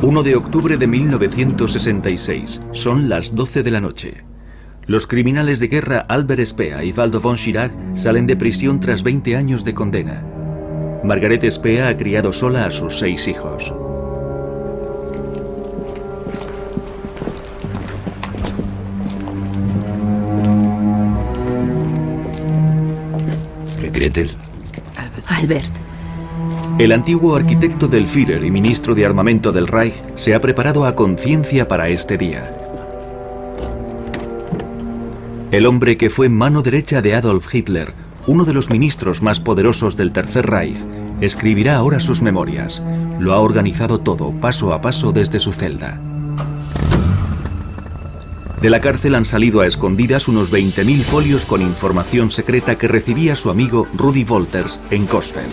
1 de octubre de 1966. Son las 12 de la noche. Los criminales de guerra Albert Speer y Waldo von Schirach salen de prisión tras 20 años de condena. Margaret Speer ha criado sola a sus 6 hijos. Gretel. Albert. El antiguo arquitecto del Führer y ministro de armamento del Reich se ha preparado a conciencia para este día. El hombre que fue mano derecha de Adolf Hitler, uno de los ministros más poderosos del Tercer Reich, escribirá ahora sus memorias. Lo ha organizado todo, paso a paso, desde su celda. De la cárcel han salido a escondidas unos 20.000 folios con información secreta que recibía su amigo Rudi Wolters en Coesfeld.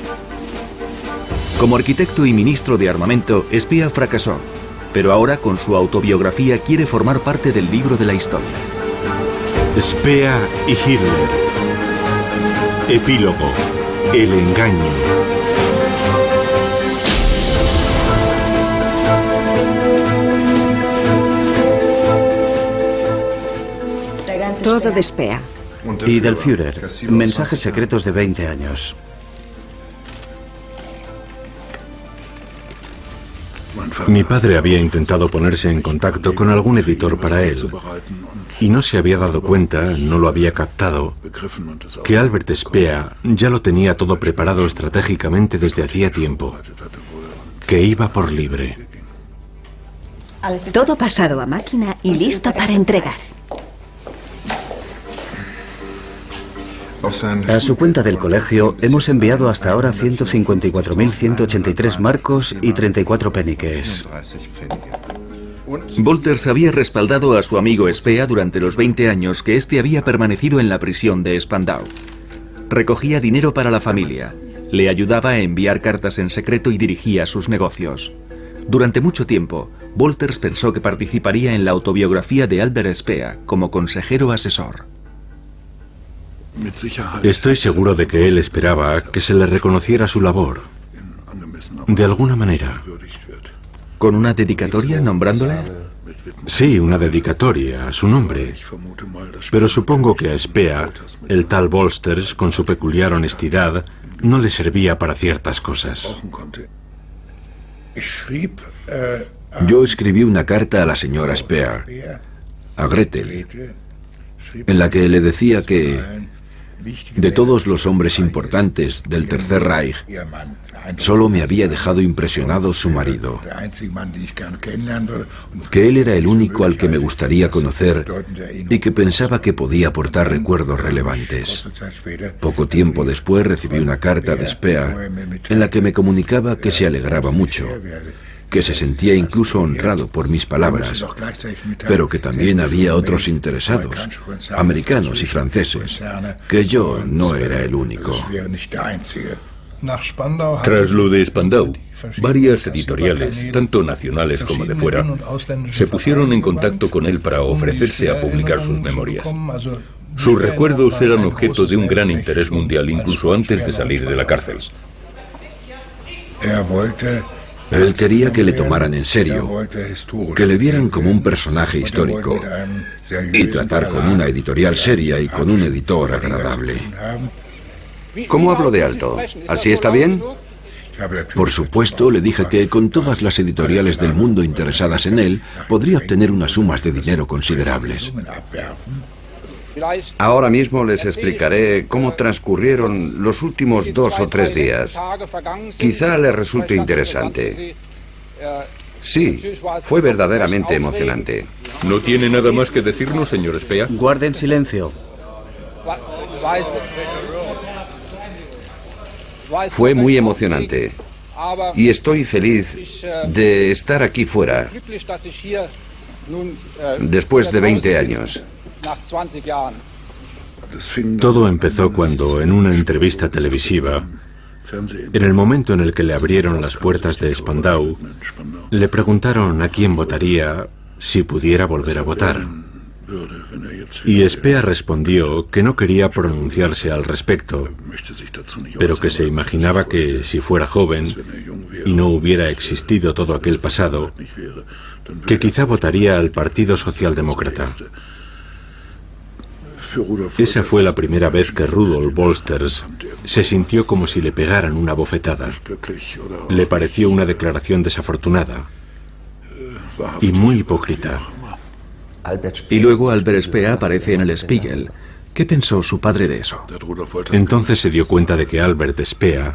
Como arquitecto y ministro de armamento, Speer fracasó, pero ahora con su autobiografía quiere formar parte del libro de la historia. Speer y Hitler. Epílogo. El engaño. Todo de Speer. Y del Führer. Mensajes secretos de 20 años. Mi padre había intentado ponerse en contacto con algún editor para él y no se había dado cuenta, no lo había captado, que Albert Speer ya lo tenía todo preparado estratégicamente desde hacía tiempo, que iba por libre. Todo pasado a máquina y listo para entregar. A su cuenta del colegio hemos enviado hasta ahora 154.183 marcos y 34 peniques. Wolters había respaldado a su amigo Speer durante los 20 años que éste había permanecido en la prisión de Spandau. Recogía dinero para la familia, le ayudaba a enviar cartas en secreto y dirigía sus negocios. Durante mucho tiempo, Wolters pensó que participaría en la autobiografía de Albert Speer como consejero asesor. Estoy seguro de que él esperaba que se le reconociera su labor, de alguna manera. ¿Con una dedicatoria nombrándole? Sí, una dedicatoria a su nombre. Pero supongo que a Speer, el tal Wolters, con su peculiar honestidad, no le servía para ciertas cosas. Yo escribí una carta a la señora Speer, a Gretel, en la que le decía que de todos los hombres importantes del Tercer Reich, solo me había dejado impresionado su marido, que él era el único al que me gustaría conocer y que pensaba que podía aportar recuerdos relevantes. Poco tiempo después recibí una carta de Speer en la que me comunicaba que se alegraba mucho, que se sentía incluso honrado por mis palabras, pero que también había otros interesados, americanos y franceses, que yo no era el único. Tras lo de Spandau, varias editoriales, tanto nacionales como de fuera, se pusieron en contacto con él para ofrecerse a publicar sus memorias. Sus recuerdos eran objeto de un gran interés mundial incluso antes de salir de la cárcel. Él quería que le tomaran en serio, que le vieran como un personaje histórico y tratar con una editorial seria y con un editor agradable. ¿Cómo hablo de alto? ¿Así está bien? Por supuesto, le dije que con todas las editoriales del mundo interesadas en él, podría obtener unas sumas de dinero considerables. Ahora mismo les explicaré cómo transcurrieron los últimos 2 o 3 días. Quizá les resulte interesante. Sí, fue verdaderamente emocionante. ¿No tiene nada más que decirnos, señor Speer? Guarden silencio. Fue muy emocionante. Y estoy feliz de estar aquí fuera, después de 20 años. Todo empezó cuando, en una entrevista televisiva, en el momento en el que le abrieron las puertas de Spandau, le preguntaron a quién votaría si pudiera volver a votar. Y Speer respondió que no quería pronunciarse al respecto, pero que se imaginaba que si fuera joven y no hubiera existido todo aquel pasado, que quizá votaría al Partido Socialdemócrata. Esa fue la primera vez que Rudolf Wolters se sintió como si le pegaran una bofetada. Le pareció una declaración desafortunada y muy hipócrita. Y luego Albert Speer aparece en el Spiegel. ¿Qué pensó su padre de eso? Entonces se dio cuenta de que Albert Speer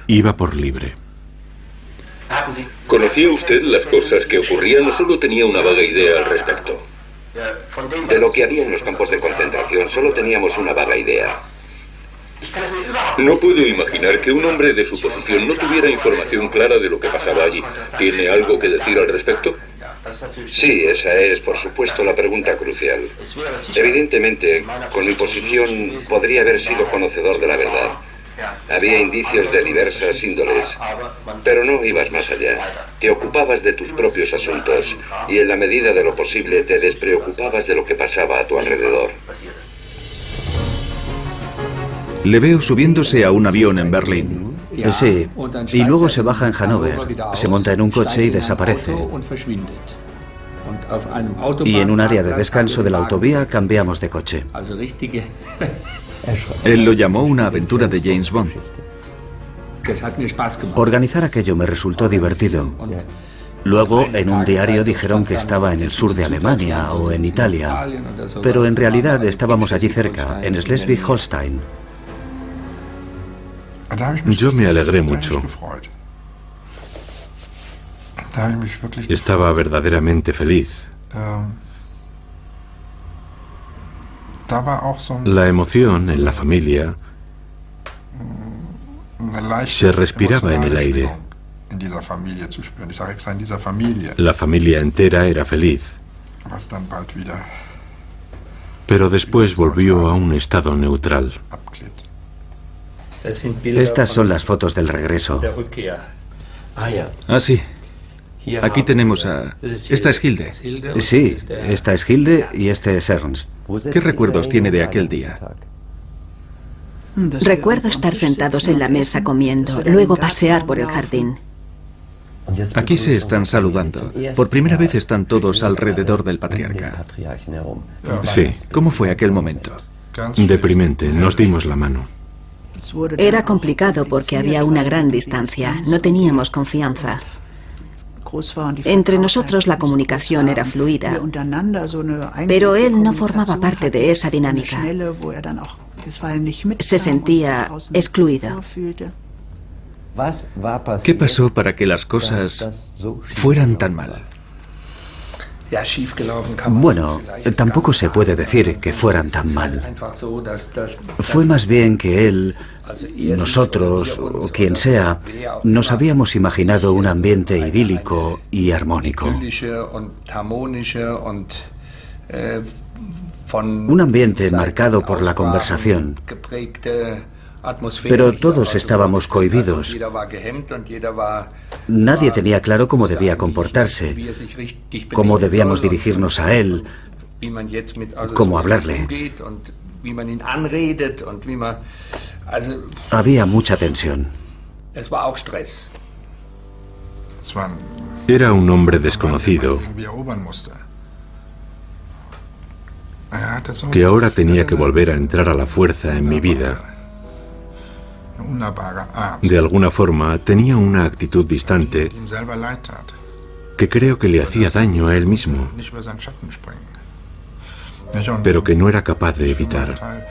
iba por libre. ¿Conocía usted las cosas que ocurrían o solo tenía una vaga idea al respecto? De lo que había en los campos de concentración solo teníamos una vaga idea. No puedo imaginar que un hombre de su posición no tuviera información clara de lo que pasaba allí. ¿Tiene algo que decir al respecto? Sí, esa es, por supuesto, la pregunta crucial. Evidentemente, con mi posición podría haber sido conocedor de la verdad. Había indicios de diversas índoles, pero no ibas más allá. Te ocupabas de tus propios asuntos y en la medida de lo posible te despreocupabas de lo que pasaba a tu alrededor. Le veo subiéndose a un avión en Berlín. Sí, y luego se baja en Hannover, se monta en un coche y desaparece. Y en un área de descanso de la autovía cambiamos de coche. Él lo llamó una aventura de James Bond. Organizar aquello me resultó divertido. Luego, en un diario dijeron que estaba en el sur de Alemania o en Italia, pero en realidad estábamos allí cerca, en Schleswig-Holstein. Yo me alegré mucho. Estaba verdaderamente feliz. La emoción en la familia se respiraba en el aire. La familia entera era feliz. Pero después volvió a un estado neutral. Estas son las fotos del regreso. Ah, sí. Aquí tenemos a... Esta es Hilde. Sí, esta es Hilde y este es Ernst. ¿Qué recuerdos tiene de aquel día? Recuerdo estar sentados en la mesa comiendo, luego pasear por el jardín. Aquí se están saludando. Por primera vez están todos alrededor del patriarca. Sí, ¿Cómo fue aquel momento? deprimente. Nos dimos la mano. Era complicado porque había una gran distancia, no teníamos confianza. Entre nosotros la comunicación era fluida, pero él no formaba parte de esa dinámica. Se sentía excluido. ¿Qué pasó para que las cosas fueran tan mal? Bueno, tampoco se puede decir que fueran tan mal. Fue más bien que él, nosotros o quien sea, nos habíamos imaginado un ambiente idílico y armónico. Un ambiente marcado por la conversación. Pero todos estábamos cohibidos. Nadie tenía claro cómo debía comportarse, cómo debíamos dirigirnos a él, cómo hablarle. Había mucha tensión. Era un hombre desconocido que ahora tenía que volver a entrar a la fuerza en mi vida. De alguna forma, tenía una actitud distante que creo que le hacía daño a él mismo, pero que no era capaz de evitar.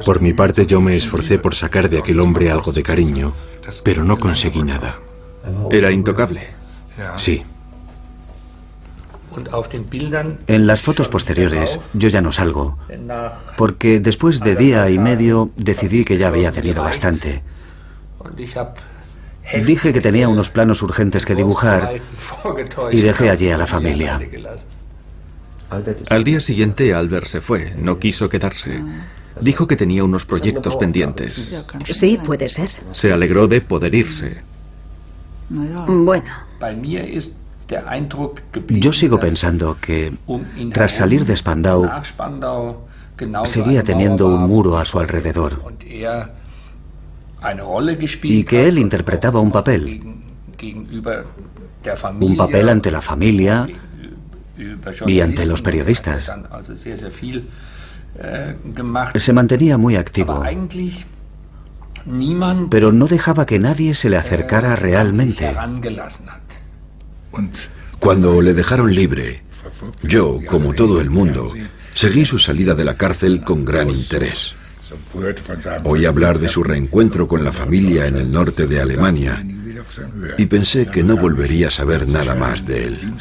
Por mi parte, yo me esforcé por sacar de aquel hombre algo de cariño, pero no conseguí nada. Era intocable. Sí. En las fotos posteriores yo ya no salgo, porque después de día y medio decidí que ya había tenido bastante. Dije que tenía unos planos urgentes que dibujar y dejé allí a la familia. Al día siguiente Albert se fue, no quiso quedarse. Dijo que tenía unos proyectos pendientes. Sí, puede ser. Se alegró de poder irse. Bueno, Yo sigo pensando que, tras salir de Spandau, seguía teniendo un muro a su alrededor y que él interpretaba un papel ante la familia y ante los periodistas. Se mantenía muy activo, pero no dejaba que nadie se le acercara realmente. Cuando le dejaron libre, yo, como todo el mundo, seguí su salida de la cárcel con gran interés. Oí hablar de su reencuentro con la familia en el norte de Alemania y pensé que no volvería a saber nada más de él.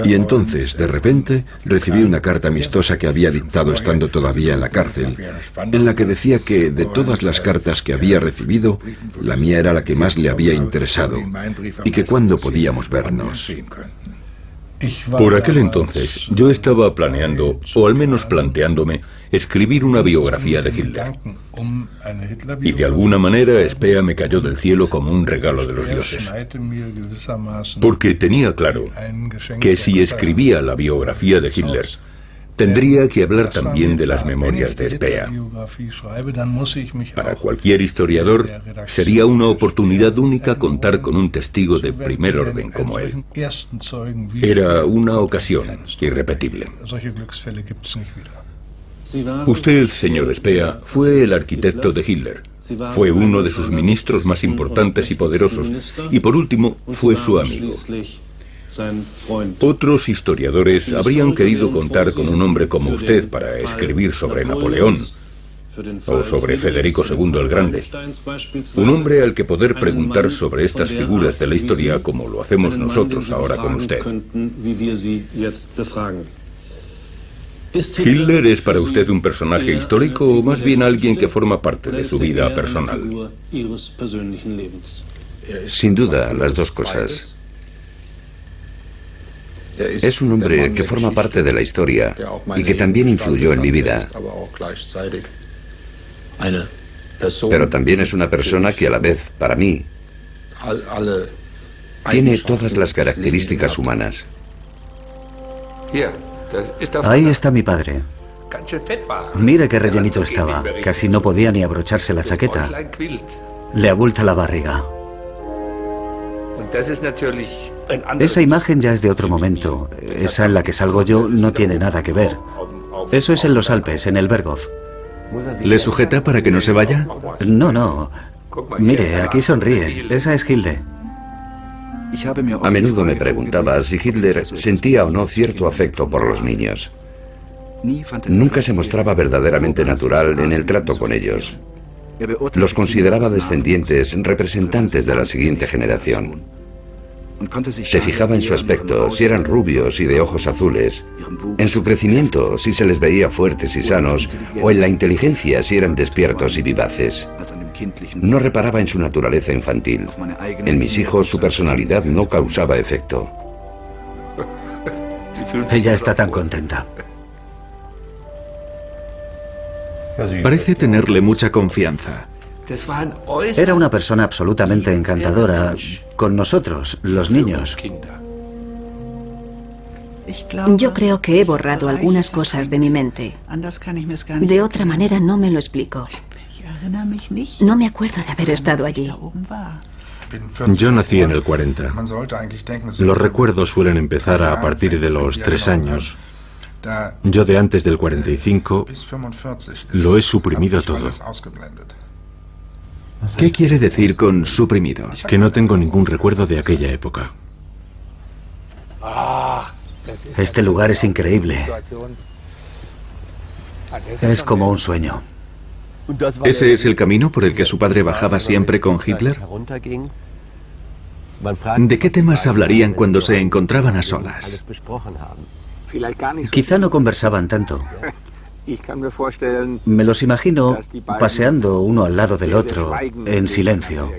Y entonces, de repente, recibí una carta amistosa que había dictado estando todavía en la cárcel, en la que decía que, de todas las cartas que había recibido, la mía era la que más le había interesado, y que cuándo podíamos vernos. Por aquel entonces, yo estaba planeando, o al menos planteándome, escribir una biografía de Hitler. Y de alguna manera, Speer me cayó del cielo como un regalo de los dioses. Porque tenía claro que si escribía la biografía de Hitler, tendría que hablar también de las memorias de Speer. Para cualquier historiador, sería una oportunidad única contar con un testigo de primer orden como él. Era una ocasión irrepetible. Usted, señor Speer, fue el arquitecto de Hitler. Fue uno de sus ministros más importantes y poderosos. Y por último, fue su amigo. Otros historiadores habrían querido contar con un hombre como usted para escribir sobre Napoleón o sobre Federico II el Grande. Un hombre al que poder preguntar sobre estas figuras de la historia como lo hacemos nosotros ahora con usted. ¿Hitler es para usted un personaje histórico o más bien alguien que forma parte de su vida personal? Sin duda, las dos cosas. Es un hombre que forma parte de la historia y que también influyó en mi vida. Pero también es una persona que a la vez, para mí, tiene todas las características humanas. Ahí está mi padre. Mire qué rellenito estaba. Casi no podía ni abrocharse la chaqueta. Le abulta la barriga. Esa imagen ya es de otro momento. Esa en la que salgo yo no tiene nada que ver. Eso es en los Alpes, en el Berghof. ¿Le sujeta para que no se vaya? No, no. Mire, aquí sonríe. Esa es Hilde. A menudo me preguntaba si Hitler sentía o no cierto afecto por los niños. Nunca se mostraba verdaderamente natural en el trato con ellos. Los consideraba descendientes, representantes de la siguiente generación. Se fijaba en su aspecto, si eran rubios y de ojos azules, en su crecimiento, si se les veía fuertes y sanos, o en la inteligencia, si eran despiertos y vivaces. No reparaba en su naturaleza infantil. En mis hijos su personalidad no causaba efecto. Ella está tan contenta. Parece tenerle mucha confianza. Era una persona absolutamente encantadora con nosotros, los niños. Yo creo que he borrado algunas cosas de mi mente. De otra manera no me lo explico. No me acuerdo de haber estado allí. Yo nací en el 40. Los recuerdos suelen empezar a partir de los 3 años. Yo de antes del 45 lo he suprimido todo. ¿Qué quiere decir con suprimido? Que no tengo ningún recuerdo de aquella época. Este lugar es increíble. Es como un sueño. ¿Ese es el camino por el que su padre bajaba siempre con Hitler? ¿De qué temas hablarían cuando se encontraban a solas? Quizá no conversaban tanto. Me los imagino paseando uno al lado del otro, en silencio.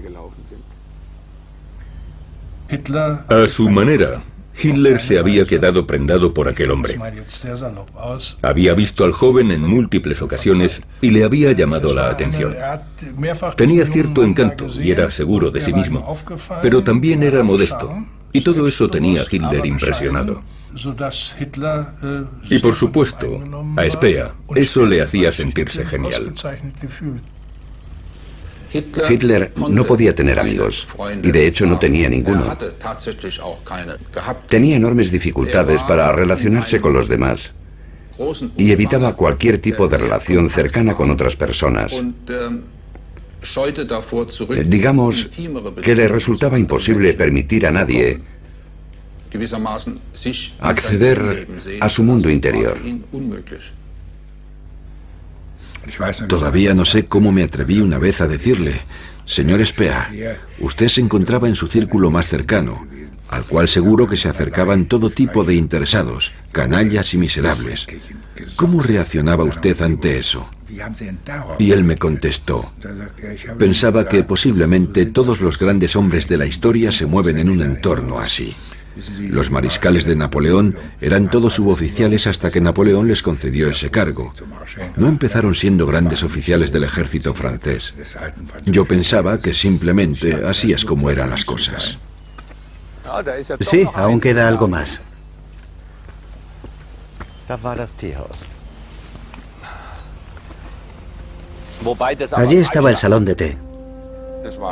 A su manera, Hitler se había quedado prendado por aquel hombre. Había visto al joven en múltiples ocasiones y le había llamado la atención. Tenía cierto encanto y era seguro de sí mismo, pero también era modesto. Y todo eso tenía a Hitler impresionado. Y por supuesto, a Speer, eso le hacía sentirse genial. Hitler no podía tener amigos, y de hecho no tenía ninguno. Tenía enormes dificultades para relacionarse con los demás, y evitaba cualquier tipo de relación cercana con otras personas. Digamos que le resultaba imposible permitir a nadie acceder a su mundo interior. Todavía no sé cómo me atreví una vez a decirle: señor Speer, usted se encontraba en su círculo más cercano, al cual seguro que se acercaban todo tipo de interesados, canallas y miserables. ¿Cómo reaccionaba usted ante eso? Y él me contestó: pensaba que posiblemente todos los grandes hombres de la historia se mueven en un entorno así. Los mariscales de Napoleón eran todos suboficiales hasta que Napoleón les concedió ese cargo. No empezaron siendo grandes oficiales del ejército francés. Yo pensaba que simplemente así es como eran las cosas. Sí, aún queda algo más. Allí estaba el salón de té.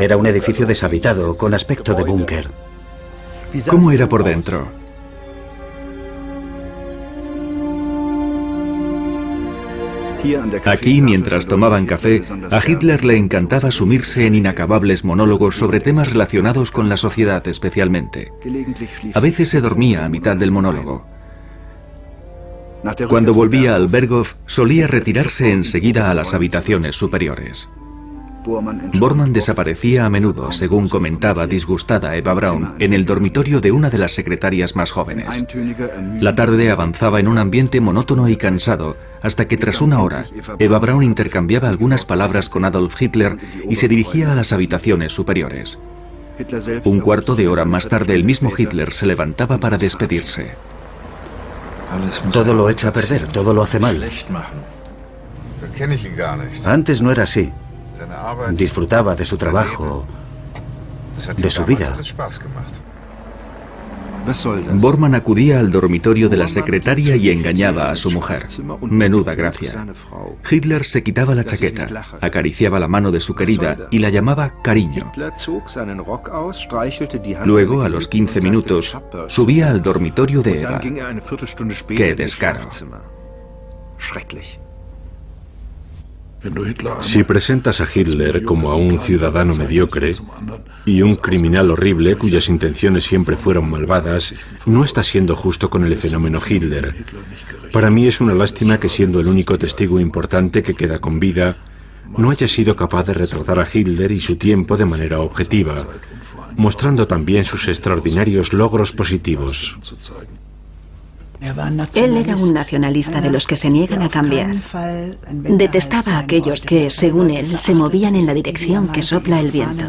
Era un edificio deshabitado, con aspecto de búnker. ¿Cómo era por dentro? Aquí, mientras tomaban café, a Hitler le encantaba sumirse en inacabables monólogos sobre temas relacionados con la sociedad especialmente. A veces se dormía a mitad del monólogo. Cuando volvía al Berghof, solía retirarse enseguida a las habitaciones superiores. Bormann desaparecía a menudo, según comentaba disgustada Eva Braun, en el dormitorio de una de las secretarias más jóvenes. La tarde avanzaba en un ambiente monótono y cansado, hasta que tras una hora, Eva Braun intercambiaba algunas palabras con Adolf Hitler y se dirigía a las habitaciones superiores. Un cuarto de hora más tarde, el mismo Hitler se levantaba para despedirse. Todo lo echa a perder, todo lo hace mal. Antes no era así. Disfrutaba de su trabajo, de su vida. Bormann acudía al dormitorio de la secretaria y engañaba a su mujer. Menuda gracia. Hitler se quitaba la chaqueta, acariciaba la mano de su querida y la llamaba cariño. Luego, a los 15 minutos, subía al dormitorio de Eva. ¡Qué descaro! Si presentas a Hitler como a un ciudadano mediocre y un criminal horrible cuyas intenciones siempre fueron malvadas, no estás siendo justo con el fenómeno Hitler. Para mí es una lástima que, siendo el único testigo importante que queda con vida, no haya sido capaz de retratar a Hitler y su tiempo de manera objetiva, mostrando también sus extraordinarios logros positivos. Él era un nacionalista de los que se niegan a cambiar. Detestaba a aquellos que, según él, se movían en la dirección que sopla el viento.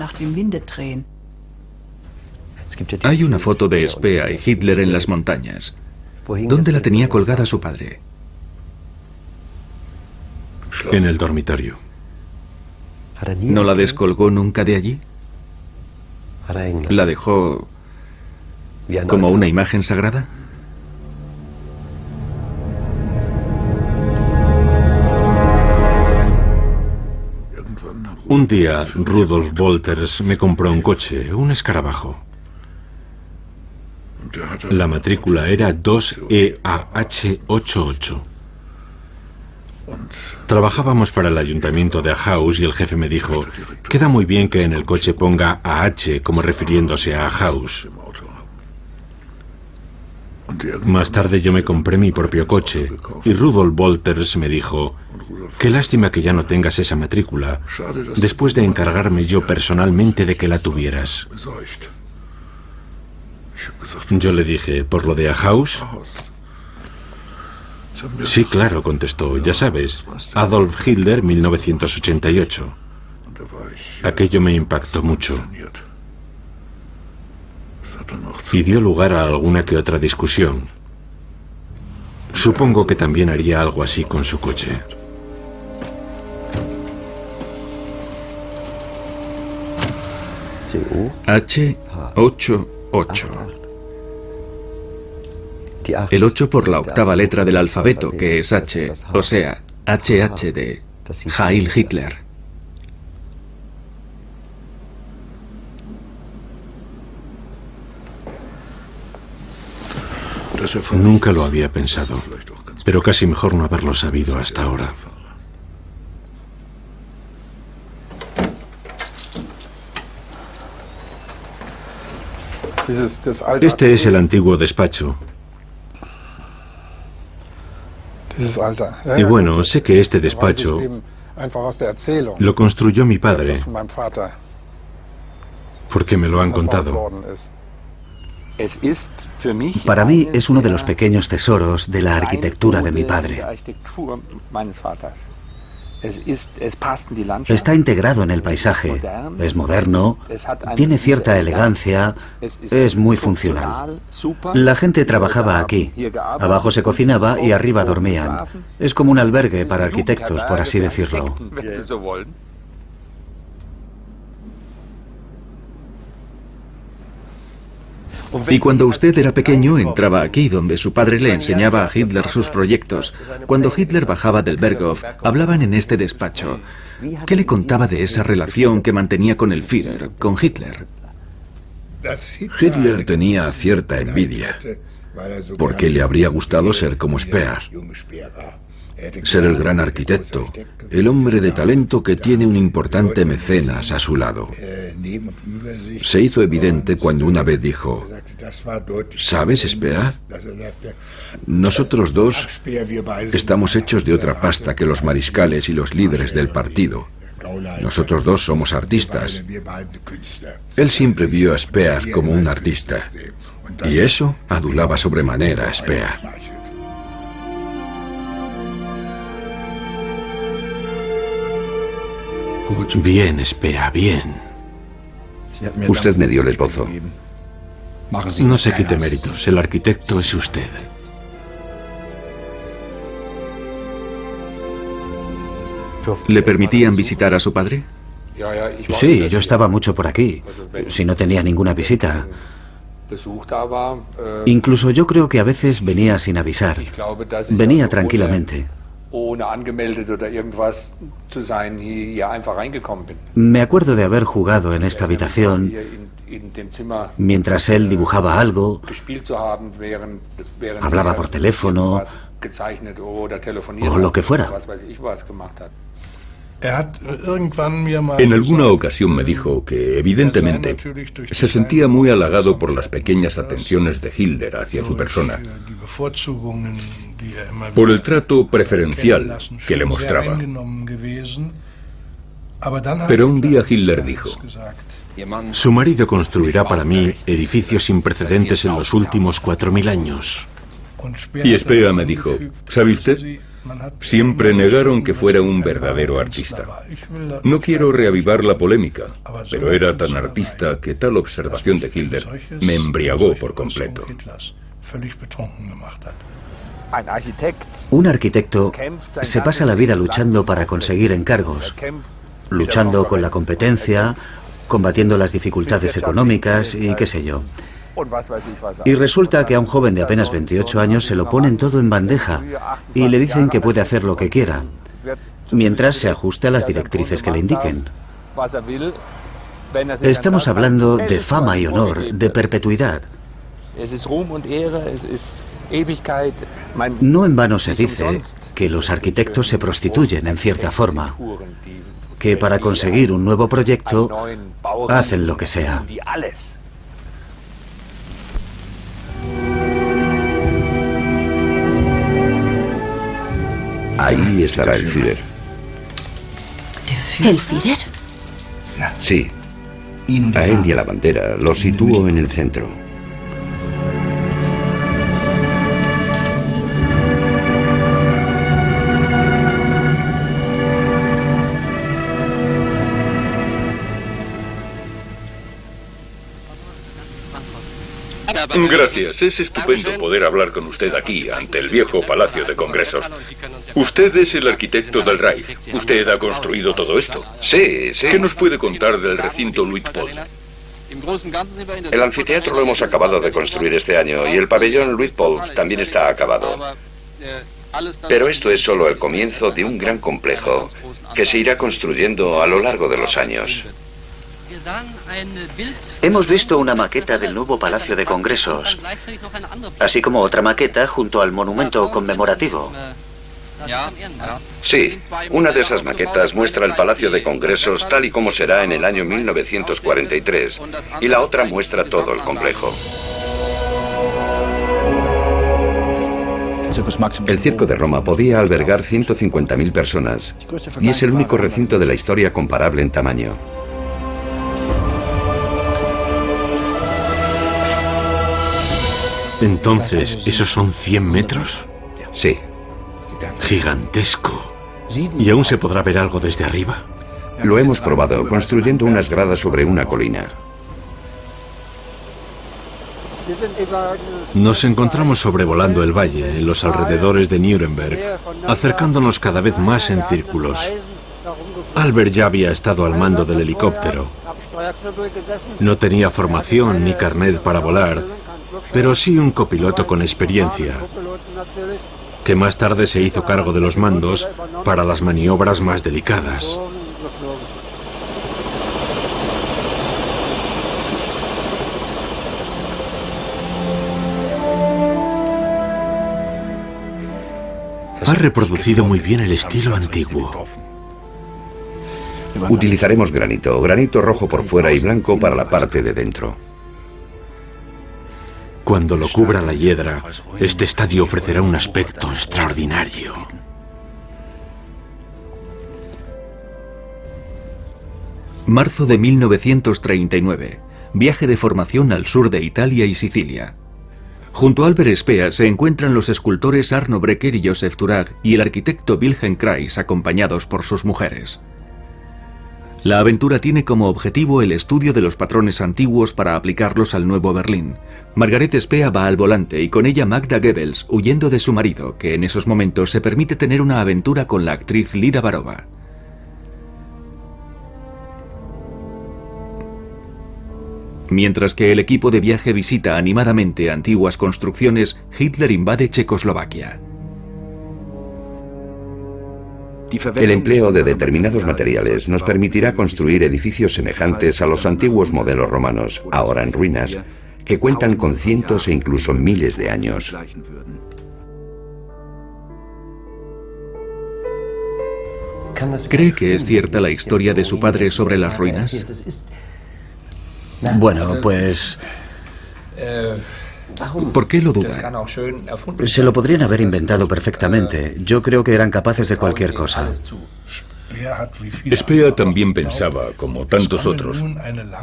Hay una foto de Speer y Hitler en las montañas. ¿Dónde la tenía colgada su padre? En el dormitorio. ¿No la descolgó nunca de allí? ¿La dejó como una imagen sagrada? Un día, Rudolf Wolters me compró un coche, un escarabajo. La matrícula era 2EAH88. Trabajábamos para el ayuntamiento de Ahaus y el jefe me dijo: queda muy bien que en el coche ponga AH como refiriéndose a Ahaus. Más tarde yo me compré mi propio coche y Rudolf Wolters me dijo: qué lástima que ya no tengas esa matrícula, después de encargarme yo personalmente de que la tuvieras. Yo le dije: ¿por lo de Ahaus? Sí, claro, contestó. Ya sabes, Adolf Hitler, 1988. Aquello me impactó mucho y dio lugar a alguna que otra discusión. Supongo que también haría algo así con su coche. H88. El 8 por la octava letra del alfabeto, que es H, o sea, HH de Heil Hitler. Nunca lo había pensado, pero casi mejor no haberlo sabido hasta ahora. Este es el antiguo despacho. Y bueno, sé que este despacho lo construyó mi padre, porque me lo han contado. Para mí es uno de los pequeños tesoros de la arquitectura de mi padre. Está integrado en el paisaje, es moderno, tiene cierta elegancia, es muy funcional. La gente trabajaba aquí, abajo se cocinaba y arriba dormían. Es como un albergue para arquitectos, por así decirlo. Y cuando usted era pequeño, entraba aquí, donde su padre le enseñaba a Hitler sus proyectos. Cuando Hitler bajaba del Berghof, hablaban en este despacho. ¿Qué le contaba de esa relación que mantenía con el Führer, con Hitler? Hitler tenía cierta envidia, porque le habría gustado ser como Speer. Ser el gran arquitecto, el hombre de talento que tiene un importante mecenas a su lado. Se hizo evidente cuando una vez dijo: ¿sabes, Speer? Nosotros dos estamos hechos de otra pasta que los mariscales y los líderes del partido. Nosotros dos somos artistas. Él siempre vio a Speer como un artista, y eso adulaba sobremanera a Speer. Bien, Speer, bien. Usted me dio el esbozo. No se quite méritos, el arquitecto es usted. ¿Le permitían visitar a su padre? Sí, yo estaba mucho por aquí, si no tenía ninguna visita. Incluso yo creo que a veces venía sin avisar. Venía tranquilamente. Me acuerdo de haber jugado en esta habitación mientras él dibujaba algo, hablaba por teléfono o lo que fuera. En alguna ocasión me dijo que, evidentemente, se sentía muy halagado por las pequeñas atenciones de Hitler hacia su persona, por el trato preferencial que le mostraba. Pero un día Hitler dijo: su marido construirá para mí edificios sin precedentes en los últimos 4000 años. Y Speer me dijo: ¿sabe usted? Siempre negaron que fuera un verdadero artista. No quiero reavivar la polémica, pero era tan artista que tal observación de Hitler me embriagó por completo. Un arquitecto se pasa la vida luchando para conseguir encargos, luchando con la competencia, combatiendo las dificultades económicas y qué sé yo. Y resulta que a un joven de apenas 28 años se lo ponen todo en bandeja y le dicen que puede hacer lo que quiera, mientras se ajuste a las directrices que le indiquen. Estamos hablando de fama y honor, de perpetuidad. No en vano se dice que los arquitectos se prostituyen en cierta forma, que para conseguir un nuevo proyecto hacen lo que sea. Ahí estará el Führer. ¿El Führer? Sí. A él y a la bandera los sitúo en el centro. Gracias, es estupendo poder hablar con usted aquí, ante el viejo Palacio de Congresos. Usted es el arquitecto del Reich. Usted ha construido todo esto. Sí, sí. ¿Qué nos puede contar del recinto Luitpold? El anfiteatro lo hemos acabado de construir este año y el pabellón Luitpold también está acabado. Pero esto es solo el comienzo de un gran complejo que se irá construyendo a lo largo de los años. Hemos visto una maqueta del nuevo Palacio de Congresos, así como otra maqueta junto al monumento conmemorativo. Sí, una de esas maquetas muestra el Palacio de Congresos tal y como será en el año 1943, y la otra muestra todo el complejo. El Circo de Roma podía albergar 150.000 personas, y es el único recinto de la historia comparable en tamaño. Entonces, ¿esos son 100 metros? Sí. Gigantesco. ¿Y aún se podrá ver algo desde arriba? Lo hemos probado, construyendo unas gradas sobre una colina. Nos encontramos sobrevolando el valle, en los alrededores de Nuremberg, acercándonos cada vez más en círculos. Albert ya había estado al mando del helicóptero. No tenía formación ni carnet para volar, pero sí un copiloto con experiencia, que más tarde se hizo cargo de los mandos para las maniobras más delicadas. Ha reproducido muy bien el estilo antiguo. Utilizaremos granito rojo por fuera y blanco para la parte de dentro. Cuando lo cubra la hiedra, este estadio ofrecerá un aspecto extraordinario. Marzo de 1939. Viaje de formación al sur de Italia y Sicilia. Junto a Albert Speer se encuentran los escultores Arno Breker y Joseph Turag y el arquitecto Wilhelm Kreis, acompañados por sus mujeres. La aventura tiene como objetivo el estudio de los patrones antiguos para aplicarlos al nuevo Berlín. Margaret Speer va al volante y con ella Magda Goebbels, huyendo de su marido, que en esos momentos se permite tener una aventura con la actriz Lida Varova. Mientras que el equipo de viaje visita animadamente antiguas construcciones, Hitler invade Checoslovaquia. El empleo de determinados materiales nos permitirá construir edificios semejantes a los antiguos modelos romanos, ahora en ruinas, que cuentan con cientos e incluso miles de años. ¿Cree que es cierta la historia de su padre sobre las ruinas? Bueno, pues ¿por qué lo duda? se lo podrían haber inventado perfectamente. Yo creo que eran capaces de cualquier cosa. Speer también pensaba, como tantos otros,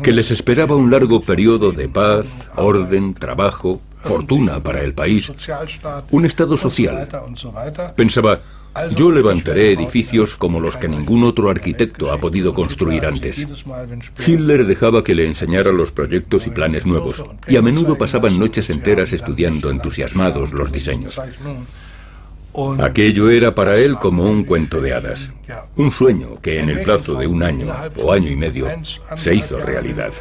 que les esperaba un largo periodo de paz, orden, trabajo, fortuna para el país, un estado social. Pensaba, yo levantaré edificios como los que ningún otro arquitecto ha podido construir antes. Hitler dejaba que le enseñara los proyectos y planes nuevos, y a menudo pasaban noches enteras estudiando entusiasmados los diseños. Aquello era para él como un cuento de hadas, un sueño que en el plazo de un año o año y medio se hizo realidad.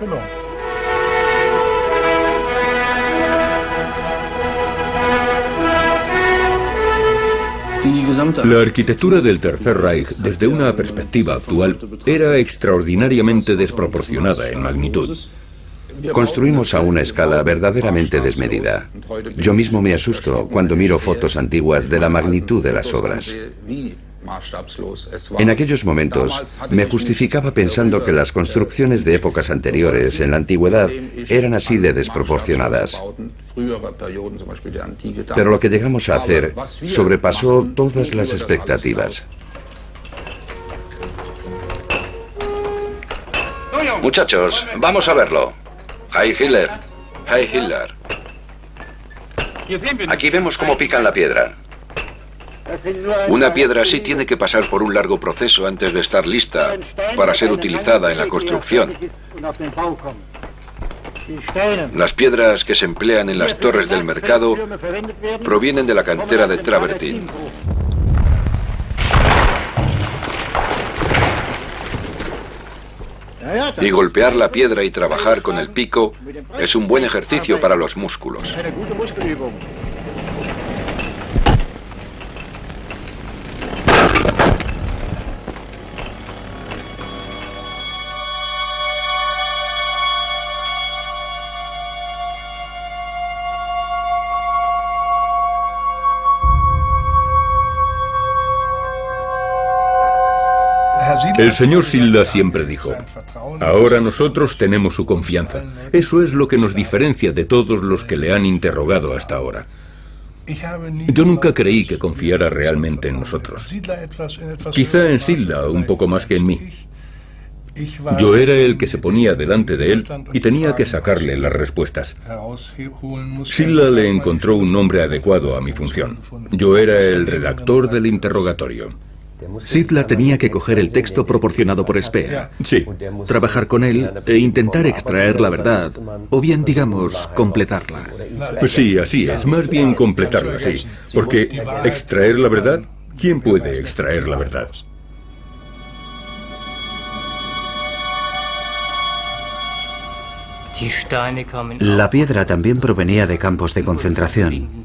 La arquitectura del Tercer Reich, desde una perspectiva actual, era extraordinariamente desproporcionada en magnitud. Construimos a una escala verdaderamente desmedida. Yo mismo me asusto cuando miro fotos antiguas de la magnitud de las obras. En aquellos momentos me justificaba pensando que las construcciones de épocas anteriores en la antigüedad eran así de desproporcionadas. Pero lo que llegamos a hacer sobrepasó todas las expectativas. Muchachos, vamos a verlo. Heil Hitler. Heil Hitler. Aquí vemos cómo pican la piedra. Una piedra así tiene que pasar por un largo proceso antes de estar lista para ser utilizada en la construcción. Las piedras que se emplean en las torres del mercado provienen de la cantera de Travertin. Y golpear la piedra y trabajar con el pico es un buen ejercicio para los músculos. El señor Silda siempre dijo: ahora nosotros tenemos su confianza. Eso es lo que nos diferencia de todos los que le han interrogado hasta ahora. Yo nunca creí que confiara realmente en nosotros. Quizá en Silda un poco más que en mí. Yo era el que se ponía delante de él y tenía que sacarle las respuestas. Silda le encontró un nombre adecuado a mi función. Yo era el redactor del interrogatorio. Silda tenía que coger el texto proporcionado por Spea, Sí. trabajar con él e intentar extraer la verdad, o bien, digamos, completarla. Pues sí, así es, más bien completarla, sí. Porque extraer la verdad, ¿quién puede extraer la verdad? La piedra también provenía de campos de concentración.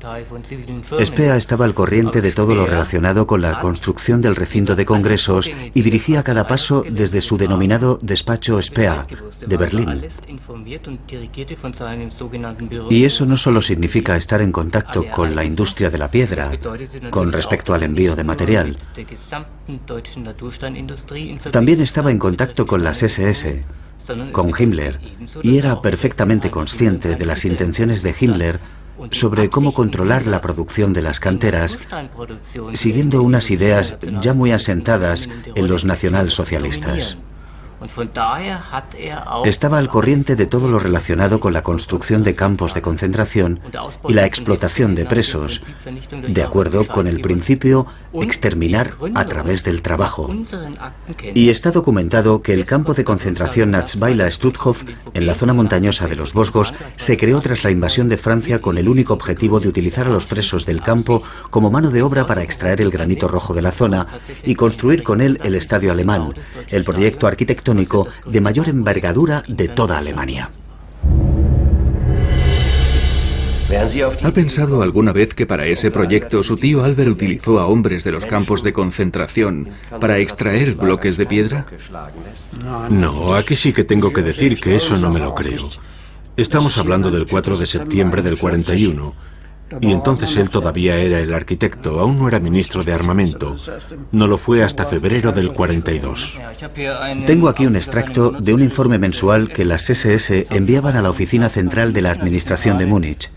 Spea estaba al corriente de todo lo relacionado con la construcción del recinto de congresos y dirigía cada paso desde su denominado despacho Spea, de Berlín. Y eso no solo significa estar en contacto con la industria de la piedra, con respecto al envío de material. También estaba en contacto con las SS, con Himmler, y era perfectamente consciente de las intenciones de Himmler sobre cómo controlar la producción de las canteras, siguiendo unas ideas ya muy asentadas en los nacionalsocialistas. Estaba al corriente de todo lo relacionado con la construcción de campos de concentración y la explotación de presos, de acuerdo con el principio exterminar a través del trabajo. Y está documentado que el campo de concentración Natzweiler-Stutthof, en la zona montañosa de los Vosgos, se creó tras la invasión de Francia con el único objetivo de utilizar a los presos del campo como mano de obra para extraer el granito rojo de la zona y construir con él el Estadio Alemán, el proyecto arquitectónico de mayor envergadura de toda Alemania. ¿Ha pensado alguna vez que para ese proyecto su tío Albert utilizó a hombres de los campos de concentración para extraer bloques de piedra? No, aquí sí que tengo que decir que eso no me lo creo. Estamos hablando del 4 de septiembre del 41. Y entonces él todavía era el arquitecto, aún no era ministro de armamento. No lo fue hasta febrero del 42. Tengo aquí un extracto de un informe mensual que las SS enviaban a la oficina central de la administración de Múnich.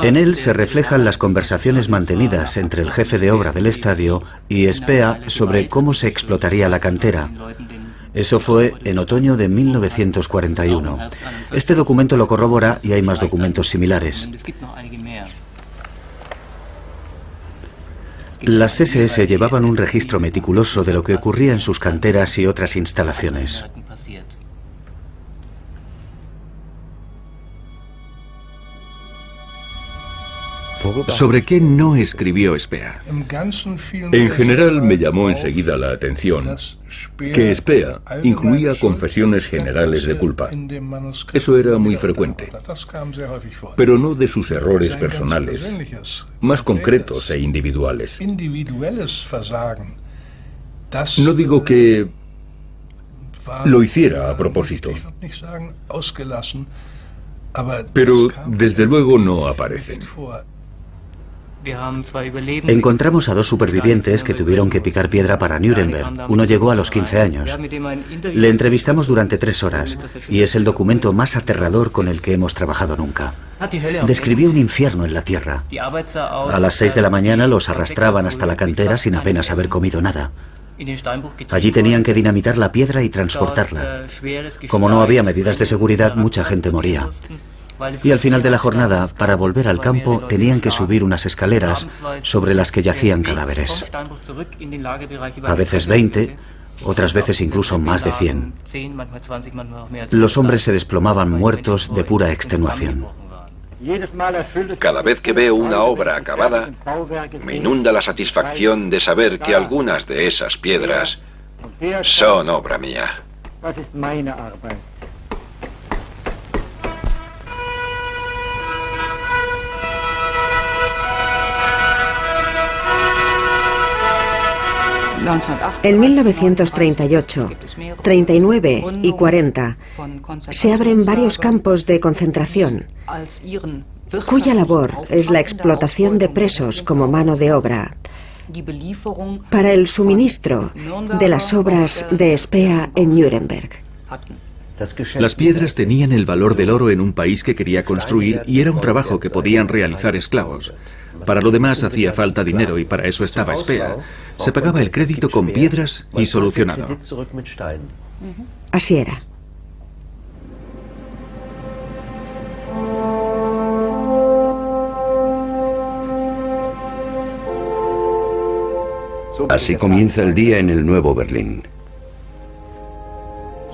En él se reflejan las conversaciones mantenidas entre el jefe de obra del estadio y Spea sobre cómo se explotaría la cantera. Eso fue en otoño de 1941. Este documento lo corrobora y hay más documentos similares. Las SS llevaban un registro meticuloso de lo que ocurría en sus canteras y otras instalaciones. ¿Sobre qué no escribió Spea? En general me llamó enseguida la atención que Spea incluía confesiones generales de culpa. Eso era muy frecuente, pero no de sus errores personales, más concretos e individuales. No digo que lo hiciera a propósito, pero desde luego no aparecen. Encontramos a dos supervivientes que tuvieron que picar piedra para Nuremberg. Uno llegó a los 15 años. Le entrevistamos durante 3 horas y es el documento más aterrador con el que hemos trabajado nunca. Describió un infierno en la tierra. A las 6 de la mañana los arrastraban hasta la cantera sin apenas haber comido nada. Allí tenían que dinamitar la piedra y transportarla. Como no había medidas de seguridad, mucha gente moría. Y al final de la jornada, para volver al campo, tenían que subir unas escaleras sobre las que yacían cadáveres. A veces 20, otras veces incluso más de 100. Los hombres se desplomaban muertos de pura extenuación. Cada vez que veo una obra acabada, me inunda la satisfacción de saber que algunas de esas piedras son obra mía. En 1938, 39 y 40 se abren varios campos de concentración, cuya labor es la explotación de presos como mano de obra para el suministro de las obras de Speer en Nuremberg. Las piedras tenían el valor del oro en un país que quería construir y era un trabajo que podían realizar esclavos. Para lo demás hacía falta dinero y para eso estaba Speer. Se pagaba el crédito con piedras y solucionado. Así era. Así comienza el día en el Nuevo Berlín.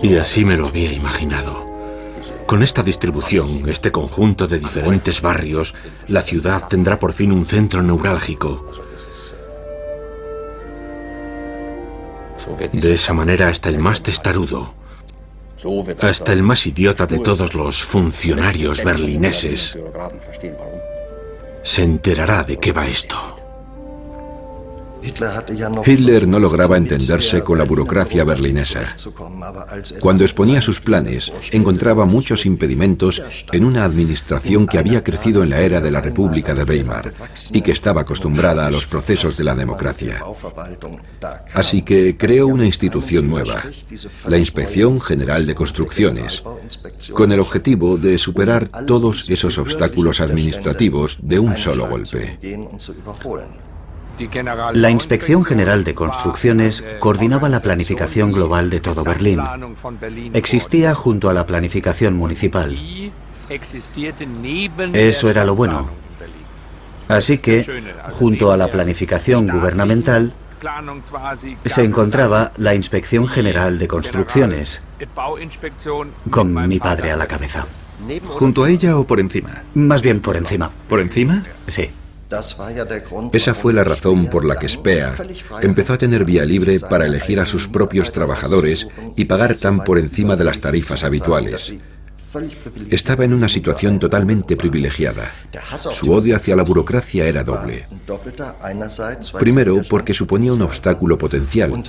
Y así me lo había imaginado. Con esta distribución, este conjunto de diferentes barrios, la ciudad tendrá por fin un centro neurálgico. De esa manera hasta el más testarudo, hasta el más idiota de todos los funcionarios berlineses, se enterará de qué va esto. Hitler no lograba entenderse con la burocracia berlinesa. Cuando exponía sus planes, encontraba muchos impedimentos en una administración que había crecido en la era de la República de Weimar y que estaba acostumbrada a los procesos de la democracia. Así que creó una institución nueva, la Inspección General de Construcciones, con el objetivo de superar todos esos obstáculos administrativos de un solo golpe. La Inspección General de Construcciones coordinaba la planificación global de todo Berlín. Existía junto a la planificación municipal. Eso era lo bueno. Así que, junto a la planificación gubernamental, se encontraba la Inspección General de Construcciones, con mi padre a la cabeza. ¿Junto a ella o por encima? Más bien por encima. ¿Por encima? Sí. Esa fue la razón por la que Speer empezó a tener vía libre para elegir a sus propios trabajadores y pagar tan por encima de las tarifas habituales. Estaba en una situación totalmente privilegiada. Su odio hacia la burocracia era doble. Primero, porque suponía un obstáculo potencial,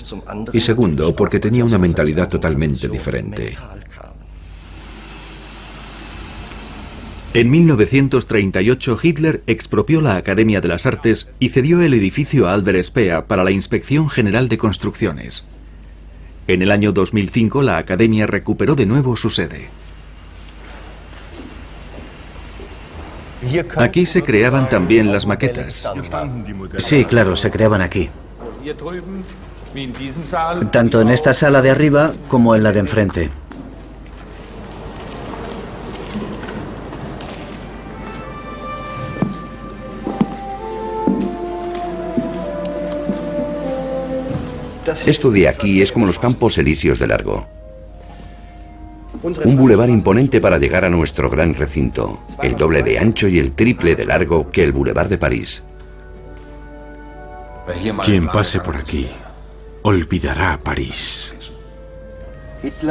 y segundo, porque tenía una mentalidad totalmente diferente. En 1938, Hitler expropió la Academia de las Artes y cedió el edificio a Albert Speer para la Inspección General de Construcciones. En el año 2005, la Academia recuperó de nuevo su sede. Aquí se creaban también las maquetas. Sí, claro, se creaban aquí. Tanto en esta sala de arriba como en la de enfrente. Esto de aquí es como los Campos Elíseos de largo. Un bulevar imponente para llegar a nuestro gran recinto, el doble de ancho y el triple de largo que el Boulevard de París. Quien pase por aquí olvidará París.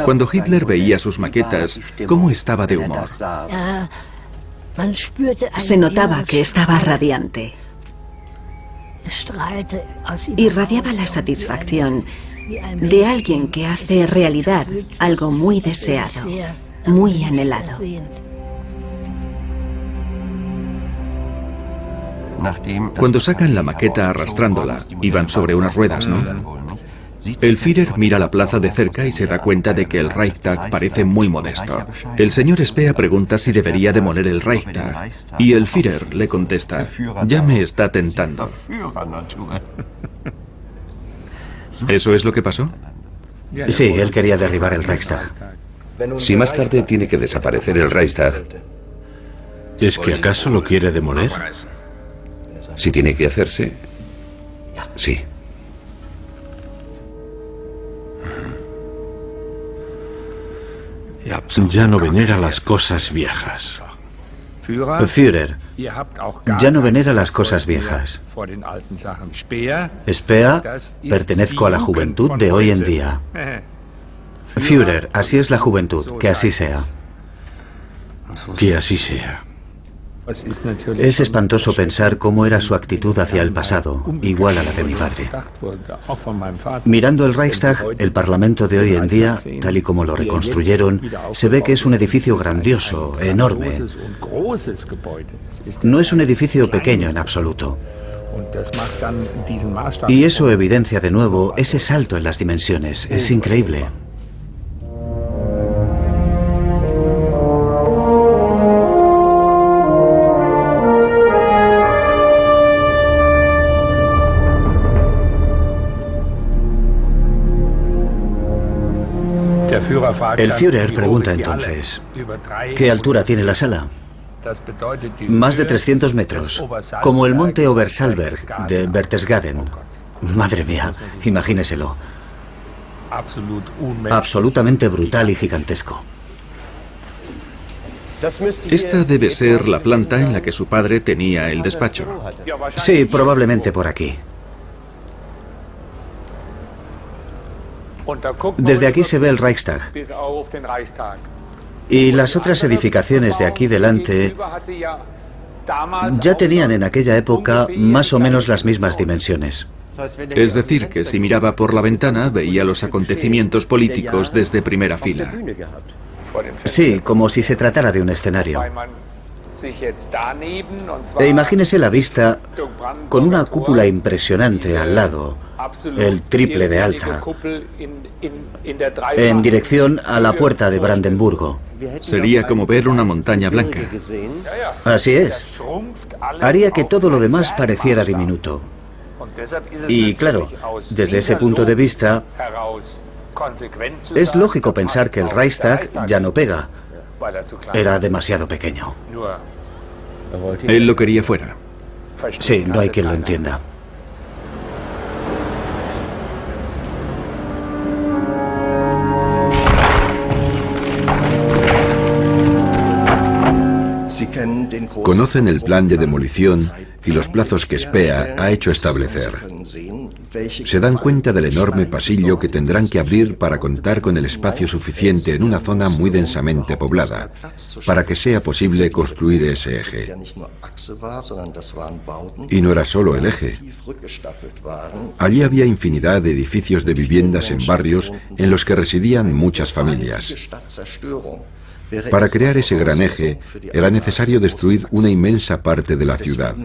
Cuando Hitler veía sus maquetas, ¿cómo estaba de humor? Se notaba que estaba radiante. Irradiaba la satisfacción de alguien que hace realidad algo muy deseado, muy anhelado. Cuando sacan la maqueta arrastrándola, iban sobre unas ruedas, ¿no? El Führer mira la plaza de cerca y se da cuenta de que el Reichstag parece muy modesto. El señor Speer pregunta si debería demoler el Reichstag y el Führer le contesta: ya me está tentando. ¿Eso es lo que pasó? Sí, él quería derribar el Reichstag. Si más tarde tiene que desaparecer el Reichstag, ¿es que acaso lo quiere demoler? Si tiene que hacerse, sí. Ya no venera las cosas viejas. Führer, ya no venera las cosas viejas. Speer, pertenezco a la juventud de hoy en día. Führer, así es la juventud, que así sea. Que así sea. Es espantoso pensar cómo era su actitud hacia el pasado, igual a la de mi padre. Mirando el Reichstag, el Parlamento de hoy en día, tal y como lo reconstruyeron, se ve que es un edificio grandioso, enorme. No es un edificio pequeño en absoluto. Y eso evidencia de nuevo ese salto en las dimensiones. Es increíble. El Führer pregunta entonces, ¿qué altura tiene la sala? Más de 300 metros, como el monte Obersalberg de Berchtesgaden. Madre mía, imagíneselo. Absolutamente brutal y gigantesco. Esta debe ser la planta en la que su padre tenía el despacho. Sí, probablemente por aquí. Desde aquí se ve el Reichstag. Y las otras edificaciones de aquí delante ya tenían en aquella época más o menos las mismas dimensiones. Es decir, que si miraba por la ventana veía los acontecimientos políticos desde primera fila. Sí, como si se tratara de un escenario. E imagínese la vista con una cúpula impresionante al lado, el triple de alta, en dirección a la puerta de Brandenburgo. Sería como ver una montaña blanca. Así es. Haría que todo lo demás pareciera diminuto. Y claro, desde ese punto de vista, es lógico pensar que el Reichstag ya no pega. Era demasiado pequeño. Él lo quería fuera. Sí, no hay quien lo entienda. Conocen el plan de demolición y los plazos que Speer ha hecho establecer. Se dan cuenta del enorme pasillo que tendrán que abrir para contar con el espacio suficiente en una zona muy densamente poblada, para que sea posible construir ese eje. Y no era solo el eje. Allí había infinidad de edificios de viviendas en barrios en los que residían muchas familias. Para crear ese gran eje era necesario destruir una inmensa parte de la ciudad.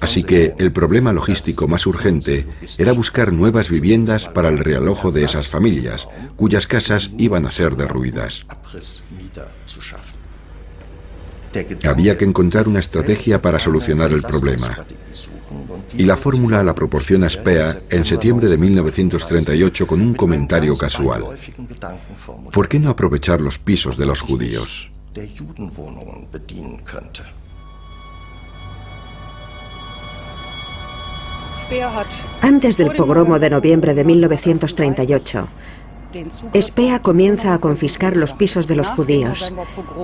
Así que el problema logístico más urgente era buscar nuevas viviendas para el realojo de esas familias, cuyas casas iban a ser derruidas. Había que encontrar una estrategia para solucionar el problema. Y la fórmula la proporciona Speer en septiembre de 1938 con un comentario casual. ¿Por qué no aprovechar los pisos de los judíos? Antes del pogromo de noviembre de 1938, Speer comienza a confiscar los pisos de los judíos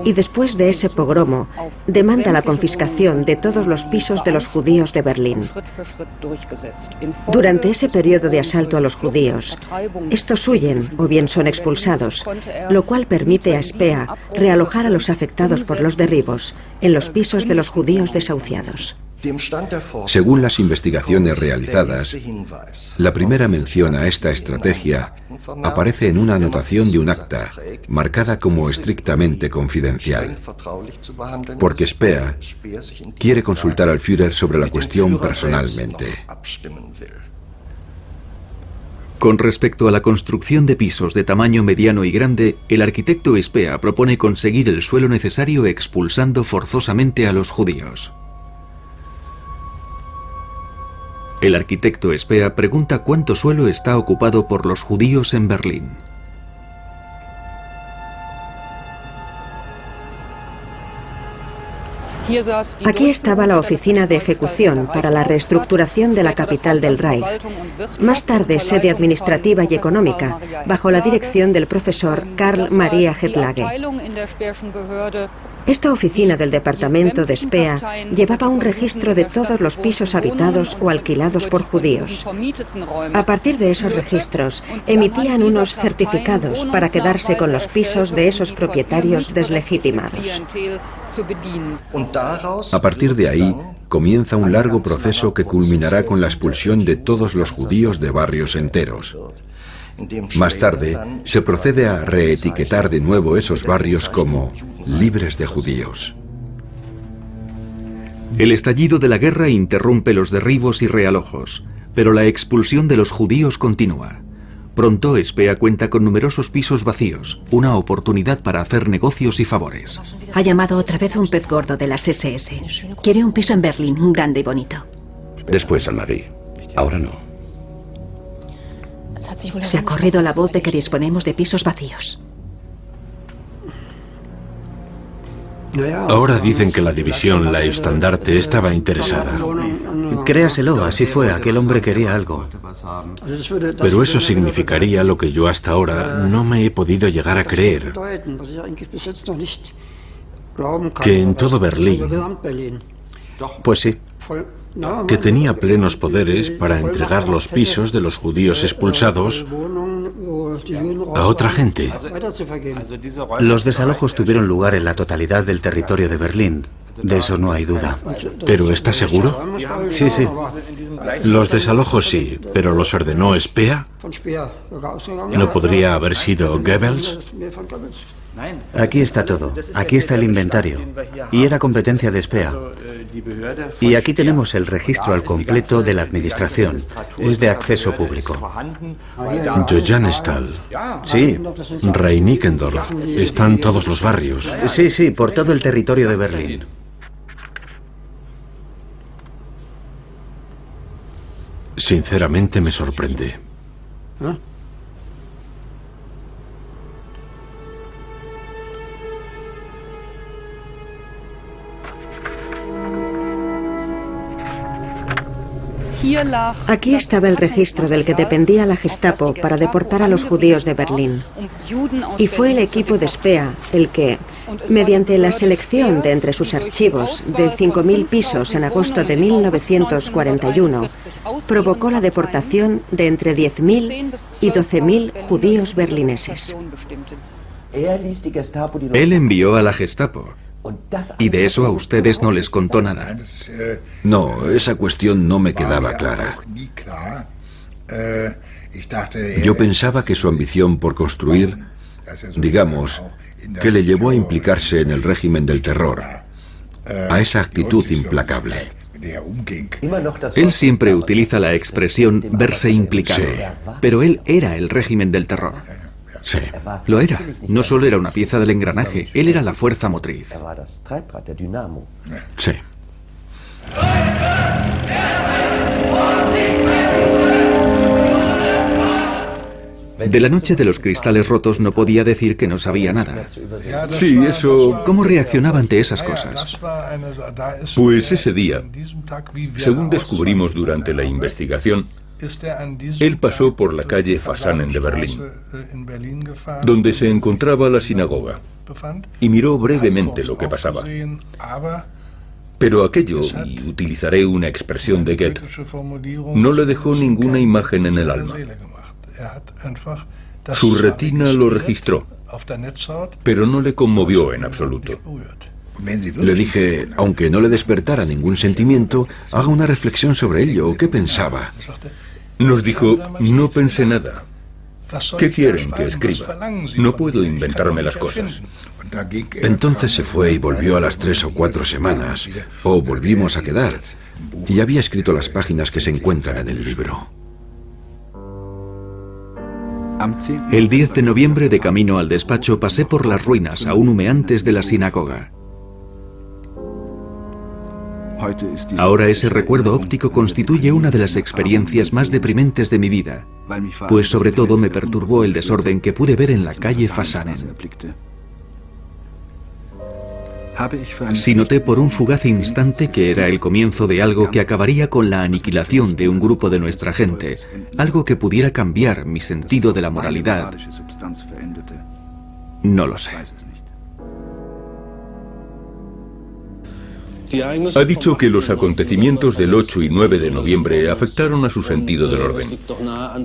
y después de ese pogromo demanda la confiscación de todos los pisos de los judíos de Berlín. Durante ese periodo de asalto a los judíos, estos huyen o bien son expulsados, lo cual permite a Speer realojar a los afectados por los derribos en los pisos de los judíos desahuciados. Según las investigaciones realizadas, la primera mención a esta estrategia aparece en una anotación de un acta, marcada como estrictamente confidencial, porque Speer quiere consultar al Führer sobre la cuestión personalmente. Con respecto a la construcción de pisos de tamaño mediano y grande, el arquitecto Speer propone conseguir el suelo necesario expulsando forzosamente a los judíos. El arquitecto Speer pregunta cuánto suelo está ocupado por los judíos en Berlín. Aquí estaba la oficina de ejecución para la reestructuración de la capital del Reich. Más tarde, sede administrativa y económica, bajo la dirección del profesor Karl Maria Hettlage. Esta oficina del departamento de Speer llevaba un registro de todos los pisos habitados o alquilados por judíos. A partir de esos registros, emitían unos certificados para quedarse con los pisos de esos propietarios deslegitimados. A partir de ahí, comienza un largo proceso que culminará con la expulsión de todos los judíos de barrios enteros. Más tarde, se procede a reetiquetar de nuevo esos barrios como libres de judíos. El estallido de la guerra interrumpe los derribos y realojos, pero la expulsión de los judíos continúa. Pronto Speer cuenta con numerosos pisos vacíos, una oportunidad para hacer negocios y favores. Ha llamado otra vez un pez gordo de las SS. Quiere un piso en Berlín, un grande y bonito. Después, Anne-Marie. Ahora no. Se ha corrido la voz de que disponemos de pisos vacíos. Ahora dicen que la división Leibstandarte estaba interesada. Créaselo, así fue, aquel hombre quería algo. Pero eso significaría lo que yo hasta ahora no me he podido llegar a creer. Que en todo Berlín, pues sí, que tenía plenos poderes para entregar los pisos de los judíos expulsados a otra gente. Los desalojos tuvieron lugar en la totalidad del territorio de Berlín. De eso no hay duda. ¿Pero está seguro? Sí, sí. Los desalojos sí, pero ¿los ordenó Speer? ¿No podría haber sido Goebbels? Aquí está todo. Aquí está el inventario. Y era competencia de Speer. Y aquí tenemos el registro al completo de la administración. Es de acceso público. Johannesthal. Sí. Reinickendorf. Están todos los barrios. Sí, sí, por todo el territorio de Berlín. Sinceramente me sorprende. Aquí estaba el registro del que dependía la Gestapo para deportar a los judíos de Berlín. Y fue el equipo de Speer el que, mediante la selección de entre sus archivos de 5.000 pisos en agosto de 1941, provocó la deportación de entre 10.000 y 12.000 judíos berlineses. Él envió a la Gestapo. Y de eso a ustedes no les contó nada. No, esa cuestión no me quedaba clara. Yo pensaba que su ambición por construir, digamos, que le llevó a implicarse en el régimen del terror, a esa actitud implacable. Él siempre utiliza la expresión verse implicado, Sí. pero él era el régimen del terror. Sí. Lo era. No solo era una pieza del engranaje, él era la fuerza motriz. Sí. De la noche de los cristales rotos no podía decir que no sabía nada. Sí, eso... ¿Cómo reaccionaba ante esas cosas? Pues ese día, según descubrimos durante la investigación, él pasó por la calle Fasanen de Berlín, donde se encontraba la sinagoga, y miró brevemente lo que pasaba. Pero aquello, y utilizaré una expresión de Goethe, no le dejó ninguna imagen en el alma. Su retina lo registró, pero no le conmovió en absoluto. Le dije, aunque no le despertara ningún sentimiento, haga una reflexión sobre ello. ¿Qué pensaba? Nos dijo, no pensé nada. ¿Qué quieren que escriba? No puedo inventarme las cosas. Entonces se fue y volvió a las 3 o 4 semanas, o volvimos a quedar, y había escrito las páginas que se encuentran en el libro. El 10 de noviembre, de camino al despacho, pasé por las ruinas aún humeantes de la sinagoga. Ahora ese recuerdo óptico constituye una de las experiencias más deprimentes de mi vida, pues sobre todo me perturbó el desorden que pude ver en la calle Fasanen. Sí noté por un fugaz instante que era el comienzo de algo que acabaría con la aniquilación de un grupo de nuestra gente, algo que pudiera cambiar mi sentido de la moralidad. No lo sé. Ha dicho que los acontecimientos del 8 y 9 de noviembre afectaron a su sentido del orden.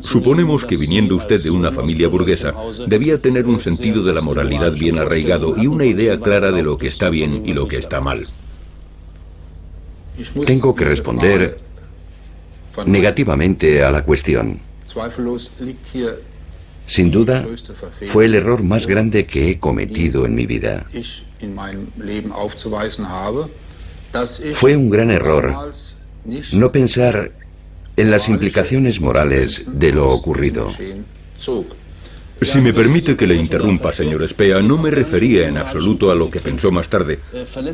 Suponemos que viniendo usted de una familia burguesa, debía tener un sentido de la moralidad bien arraigado y una idea clara de lo que está bien y lo que está mal. Tengo que responder negativamente a la cuestión. Sin duda, fue el error más grande que he cometido en mi vida. Fue un gran error no pensar en las implicaciones morales de lo ocurrido. Si me permite que le interrumpa, señor Spea, no me refería en absoluto a lo que pensó más tarde,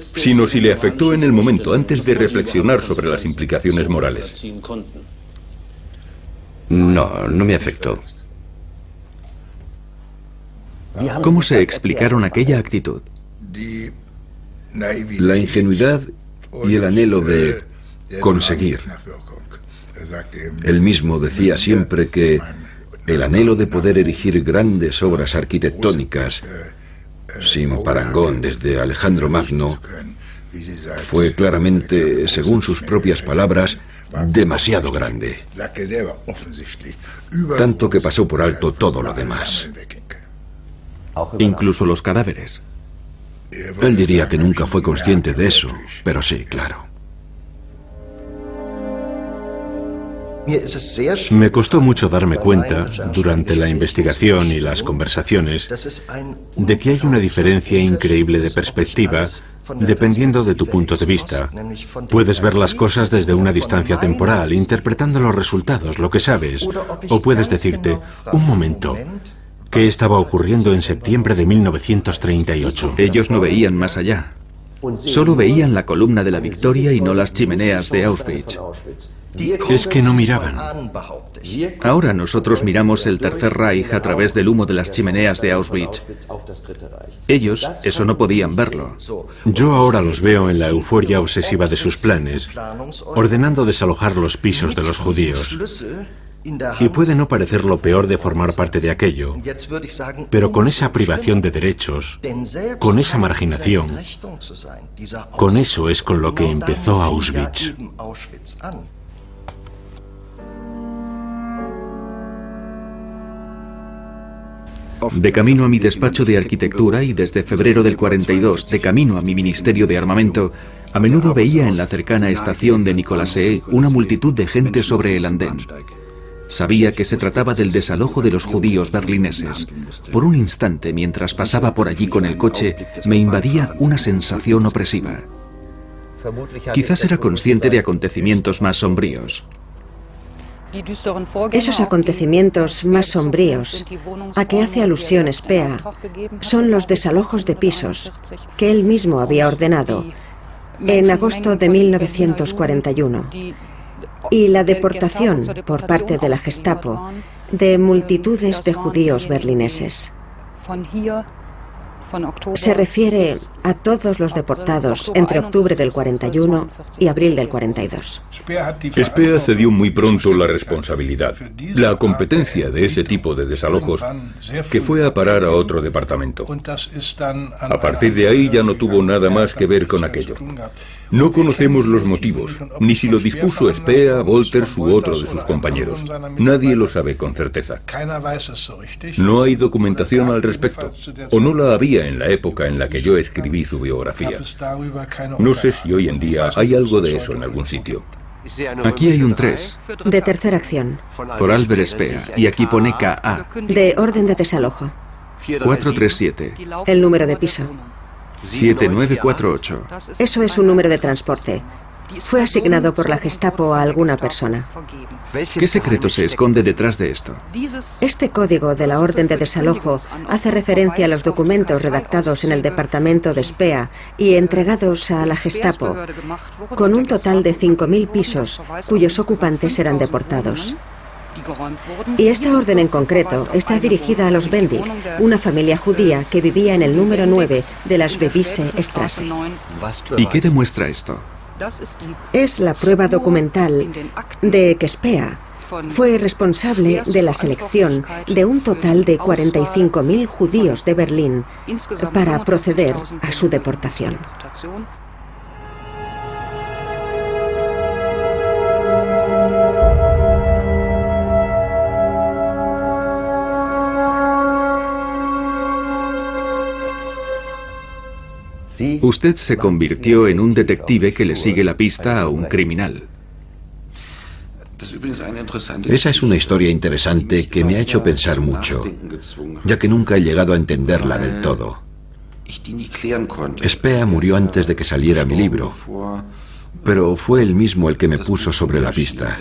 sino si le afectó en el momento antes de reflexionar sobre las implicaciones morales. No, no me afectó. ¿Cómo se explicaron aquella actitud? La ingenuidad y el anhelo de conseguir. Él mismo decía siempre que el anhelo de poder erigir grandes obras arquitectónicas, sin parangón desde Alejandro Magno, fue claramente, según sus propias palabras, demasiado grande. Tanto que pasó por alto todo lo demás. Incluso los cadáveres. Él diría que nunca fue consciente de eso, pero sí, claro. Me costó mucho darme cuenta, durante la investigación y las conversaciones, de que hay una diferencia increíble de perspectiva dependiendo de tu punto de vista. Puedes ver las cosas desde una distancia temporal, interpretando los resultados, lo que sabes, o puedes decirte, un momento, ¿qué estaba ocurriendo en septiembre de 1938? Ellos no veían más allá. Solo veían la columna de la Victoria y no las chimeneas de Auschwitz. Es que no miraban. Ahora nosotros miramos el Tercer Reich a través del humo de las chimeneas de Auschwitz. Ellos eso no podían verlo. Yo ahora los veo en la euforia obsesiva de sus planes, ordenando desalojar los pisos de los judíos. Y puede no parecer lo peor de formar parte de aquello, pero con esa privación de derechos, con esa marginación, con eso es con lo que empezó Auschwitz. De camino a mi despacho de arquitectura y desde febrero del 42, de camino a mi ministerio de armamento, a menudo veía en la cercana estación de Nikolae una multitud de gente sobre el andén. Sabía que se trataba del desalojo de los judíos berlineses. Por un instante, mientras pasaba por allí con el coche, me invadía una sensación opresiva. Quizás era consciente de acontecimientos más sombríos. Esos acontecimientos más sombríos a que hace alusión Spea son los desalojos de pisos que él mismo había ordenado en agosto de 1941 y la deportación por parte de la Gestapo de multitudes de judíos berlineses. Se refiere a todos los deportados entre octubre del 41 y abril del 42. Spea cedió muy pronto la responsabilidad, la competencia de ese tipo de desalojos, que fue a parar a otro departamento. A partir de ahí ya no tuvo nada más que ver con aquello. No conocemos los motivos, ni si lo dispuso Spea, Wolters u otro de sus compañeros. Nadie lo sabe con certeza. No hay documentación al respecto, o no la había en la época en la que yo escribí su biografía. No sé si hoy en día hay algo de eso en algún sitio. Aquí hay un 3. De tercera acción. Por Albert Spea, y aquí pone KA. De orden de desalojo. 437. El número de piso. 7948. Eso es un número de transporte. Fue asignado por la Gestapo a alguna persona. ¿Qué secreto se esconde detrás de esto? Este código de la orden de desalojo hace referencia a los documentos redactados en el departamento de Spea y entregados a la Gestapo, con un total de 5.000 pisos cuyos ocupantes eran deportados. Y esta orden en concreto está dirigida a los Bendig, una familia judía que vivía en el número 9 de la Schwäbische Straße. ¿Y qué demuestra esto? Es la prueba documental de que Spea fue responsable de la selección de un total de 45.000 judíos de Berlín para proceder a su deportación. Usted se convirtió en un detective que le sigue la pista a un criminal. Esa es una historia interesante que me ha hecho pensar mucho, ya que nunca he llegado a entenderla del todo. Spea murió antes de que saliera mi libro, pero fue él mismo el que me puso sobre la pista.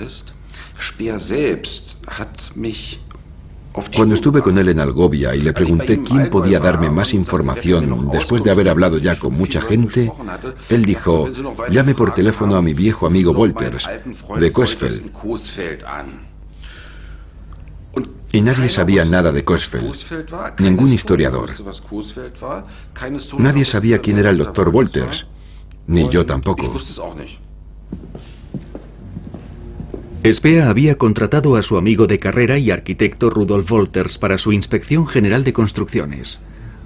Cuando estuve con él en Algovia y le pregunté quién podía darme más información después de haber hablado ya con mucha gente, él dijo: llame por teléfono a mi viejo amigo Wolters, de Coesfeld. Y nadie sabía nada de Coesfeld, ningún historiador. Nadie sabía quién era el doctor Wolters, ni yo tampoco. Spea había contratado a su amigo de carrera y arquitecto Rudolf Wolters para su inspección general de construcciones.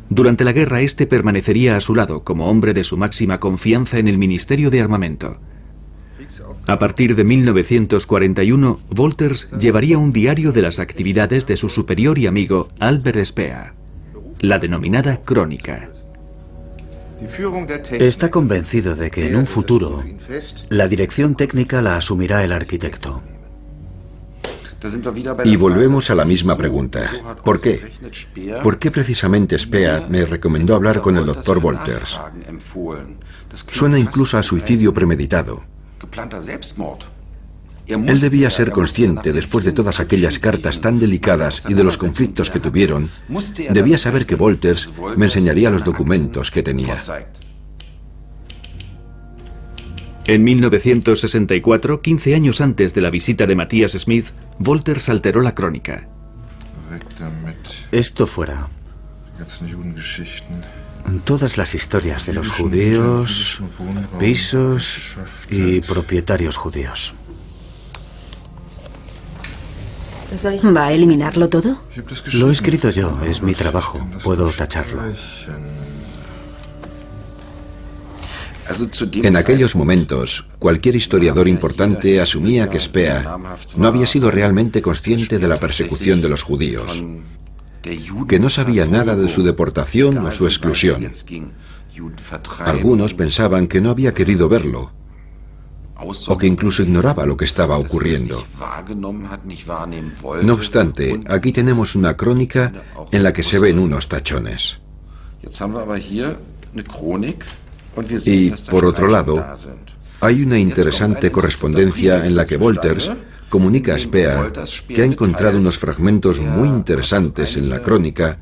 Durante la guerra, este permanecería a su lado como hombre de su máxima confianza en el Ministerio de Armamento. A partir de 1941, Wolters llevaría un diario de las actividades de su superior y amigo Albert Spea, la denominada Crónica. Está convencido de que en un futuro la dirección técnica la asumirá el arquitecto. Y volvemos a la misma pregunta. ¿Por qué? ¿Por qué precisamente Spea me recomendó hablar con el doctor Wolters? Suena incluso a suicidio premeditado. Él debía ser consciente, después de todas aquellas cartas tan delicadas y de los conflictos que tuvieron, debía saber que Wolters me enseñaría los documentos que tenía. En 1964, 15 años antes de la visita de Matthias Smith, Wolters alteró la crónica. Esto fuera. Todas las historias de los judíos, pisos y propietarios judíos. ¿Va a eliminarlo todo? Lo he escrito yo, es mi trabajo. Puedo tacharlo. En aquellos momentos, cualquier historiador importante asumía que Spea no había sido realmente consciente de la persecución de los judíos, que no sabía nada de su deportación o su exclusión. Algunos pensaban que no había querido verlo, o que incluso ignoraba lo que estaba ocurriendo. No obstante, aquí tenemos una crónica en la que se ven unos tachones. Y, por otro lado, hay una interesante correspondencia en la que Wolters comunica a Spea que ha encontrado unos fragmentos muy interesantes en la crónica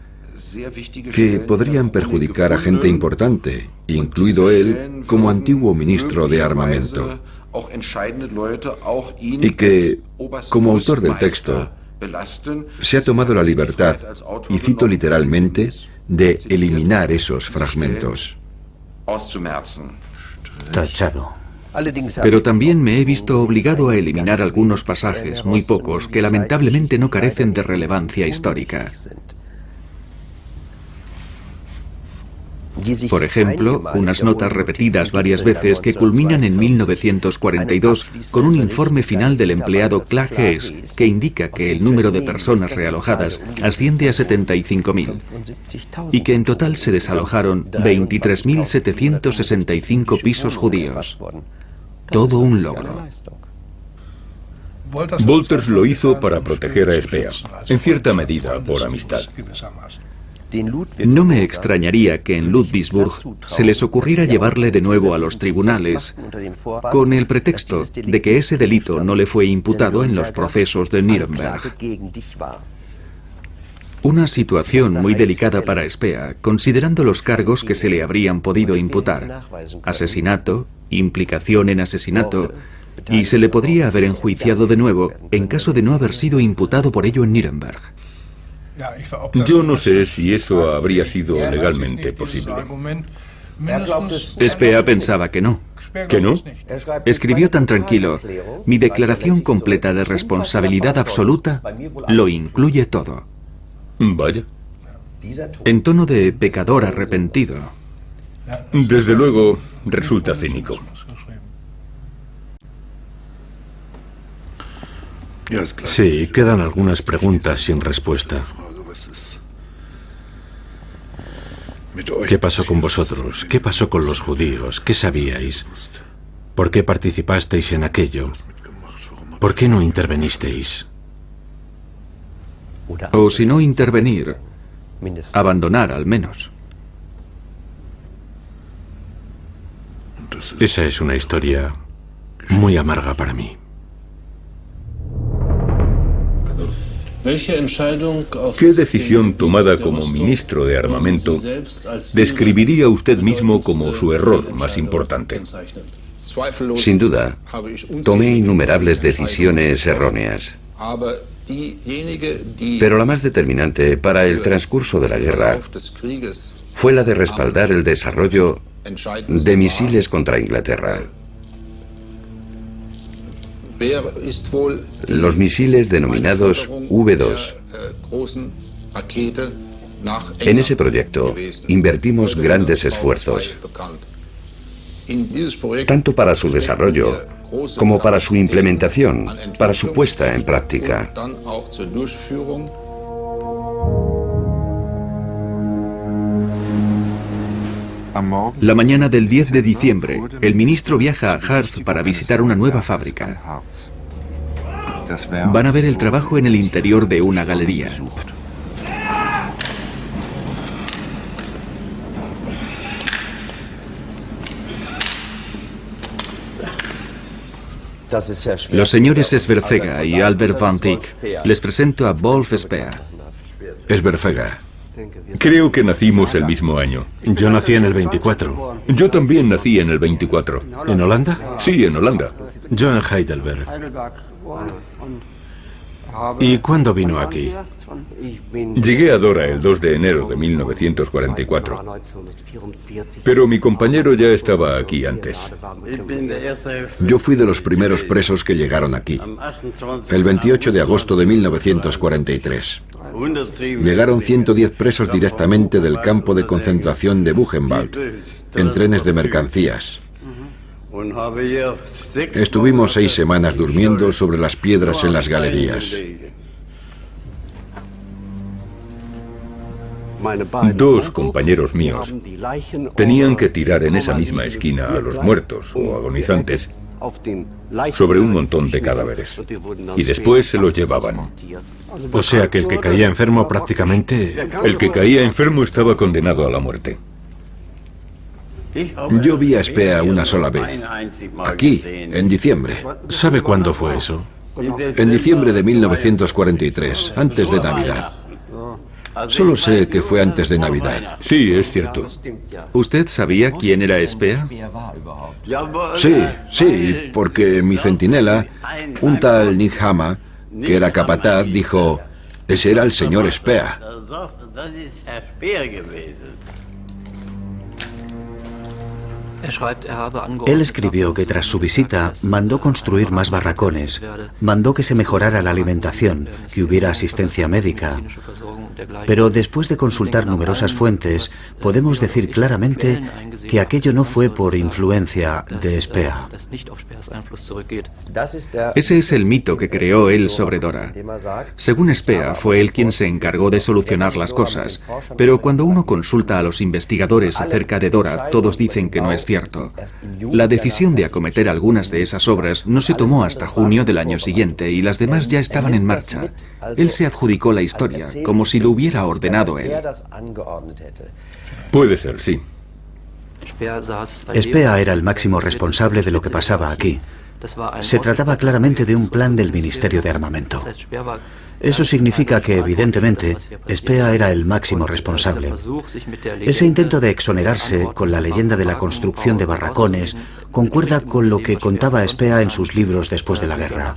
que podrían perjudicar a gente importante, incluido él como antiguo ministro de Armamento, y que, como autor del texto, se ha tomado la libertad, y cito literalmente, de eliminar esos fragmentos. Tachado. Pero también me he visto obligado a eliminar algunos pasajes, muy pocos, que lamentablemente no carecen de relevancia histórica. Por ejemplo, unas notas repetidas varias veces que culminan en 1942 con un informe final del empleado Klages que indica que el número de personas realojadas asciende a 75.000 y que en total se desalojaron 23.765 pisos judíos. Todo un logro. Wolters lo hizo para proteger a Spea, en cierta medida por amistad. No me extrañaría que en Ludwigsburg se les ocurriera llevarle de nuevo a los tribunales con el pretexto de que ese delito no le fue imputado en los procesos de Nuremberg. Una situación muy delicada para Spea, considerando los cargos que se le habrían podido imputar: asesinato, implicación en asesinato, y se le podría haber enjuiciado de nuevo en caso de no haber sido imputado por ello en Nuremberg. Yo no sé si eso habría sido legalmente posible. Spea pensaba que no. ¿Que no? Escribió tan tranquilo: mi declaración completa de responsabilidad absoluta lo incluye todo. Vaya. En tono de pecador arrepentido. Desde luego, resulta cínico. Sí, quedan algunas preguntas sin respuesta. ¿Qué pasó con vosotros? ¿Qué pasó con los judíos? ¿Qué sabíais? ¿Por qué participasteis en aquello? ¿Por qué no intervenisteis? O si no intervenir, abandonar al menos. Esa es una historia muy amarga para mí. ¿Qué decisión tomada como ministro de Armamento describiría usted mismo como su error más importante? Sin duda, tomé innumerables decisiones erróneas. Pero la más determinante para el transcurso de la guerra fue la de respaldar el desarrollo de misiles contra Inglaterra. Los misiles denominados V2. En ese proyecto invertimos grandes esfuerzos, tanto para su desarrollo como para su implementación, para su puesta en práctica. La mañana del 10 de diciembre, el ministro viaja a Hearth para visitar una nueva fábrica. Van a ver el trabajo en el interior de una galería. Los señores Sverfega y Albert van Dyck. Les presento a Wolf Speer. Sverfega. Creo que nacimos el mismo año. Yo nací en el 24. Yo también nací en el 24. ¿En Holanda? Sí, en Holanda. Yo en Heidelberg. ¿Y cuándo vino aquí? Llegué a Dora el 2 de enero de 1944. Pero mi compañero ya estaba aquí antes. Yo fui de los primeros presos que llegaron aquí, el 28 de agosto de 1943. Llegaron 110 presos directamente del campo de concentración de Buchenwald, en trenes de mercancías. Estuvimos 6 semanas durmiendo sobre las piedras en las galerías. 2 compañeros míos tenían que tirar en esa misma esquina a los muertos o agonizantes sobre un montón de cadáveres y después se los llevaban. O sea que el que caía enfermo prácticamente... El que caía enfermo estaba condenado a la muerte. Yo vi a Speer una sola vez, aquí, en diciembre. ¿Sabe cuándo fue eso? En diciembre de 1943, antes de Navidad. Solo sé que fue antes de Navidad. Sí, es cierto. ¿Usted sabía quién era Speer? Sí, porque mi centinela, un tal Nidhammer, que era capataz, dijo, ese era el señor Speer. Él escribió que tras su visita mandó construir más barracones, mandó que se mejorara la alimentación, que hubiera asistencia médica. Pero después de consultar numerosas fuentes, podemos decir claramente que aquello no fue por influencia de Speer. Ese es el mito que creó él sobre Dora. Según Speer, fue él quien se encargó de solucionar las cosas, pero cuando uno consulta a los investigadores acerca de Dora, todos dicen que no es cierto. La decisión de acometer algunas de esas obras no se tomó hasta junio del año siguiente y las demás ya estaban en marcha. Él se adjudicó la historia, como si lo hubiera ordenado él. Puede ser, sí. Speer era el máximo responsable de lo que pasaba aquí. Se trataba claramente de un plan del Ministerio de Armamento. Eso significa que, evidentemente, Speer era el máximo responsable. Ese intento de exonerarse con la leyenda de la construcción de barracones concuerda con lo que contaba Speer en sus libros después de la guerra.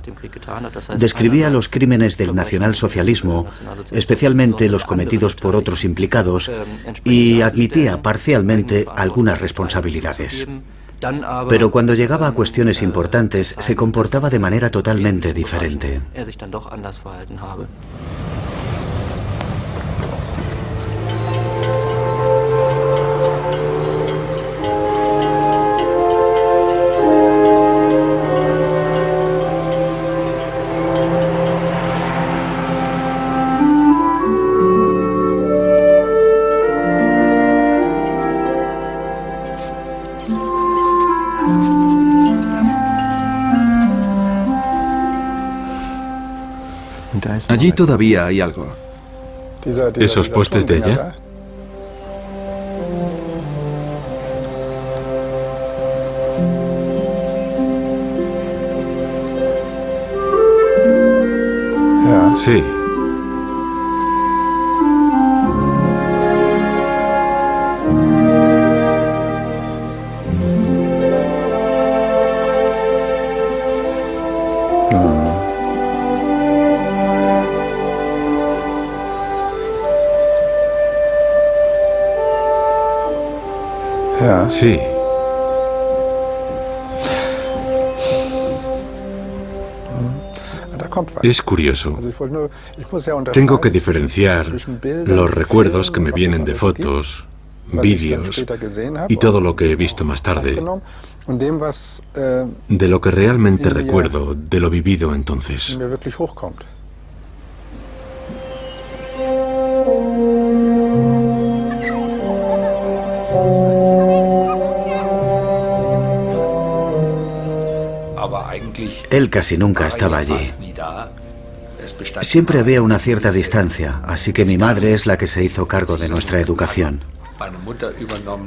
Describía los crímenes del nacionalsocialismo, especialmente los cometidos por otros implicados, y admitía parcialmente algunas responsabilidades. Pero cuando llegaba a cuestiones importantes, se comportaba de manera totalmente diferente. Allí todavía hay algo. ¿Esos postes de allá? Sí. Sí. Es curioso. Tengo que diferenciar los recuerdos que me vienen de fotos, vídeos y todo lo que he visto más tarde de lo que realmente recuerdo de lo vivido entonces. Él casi nunca estaba allí. Siempre había una cierta distancia, así que mi madre es la que se hizo cargo de nuestra educación.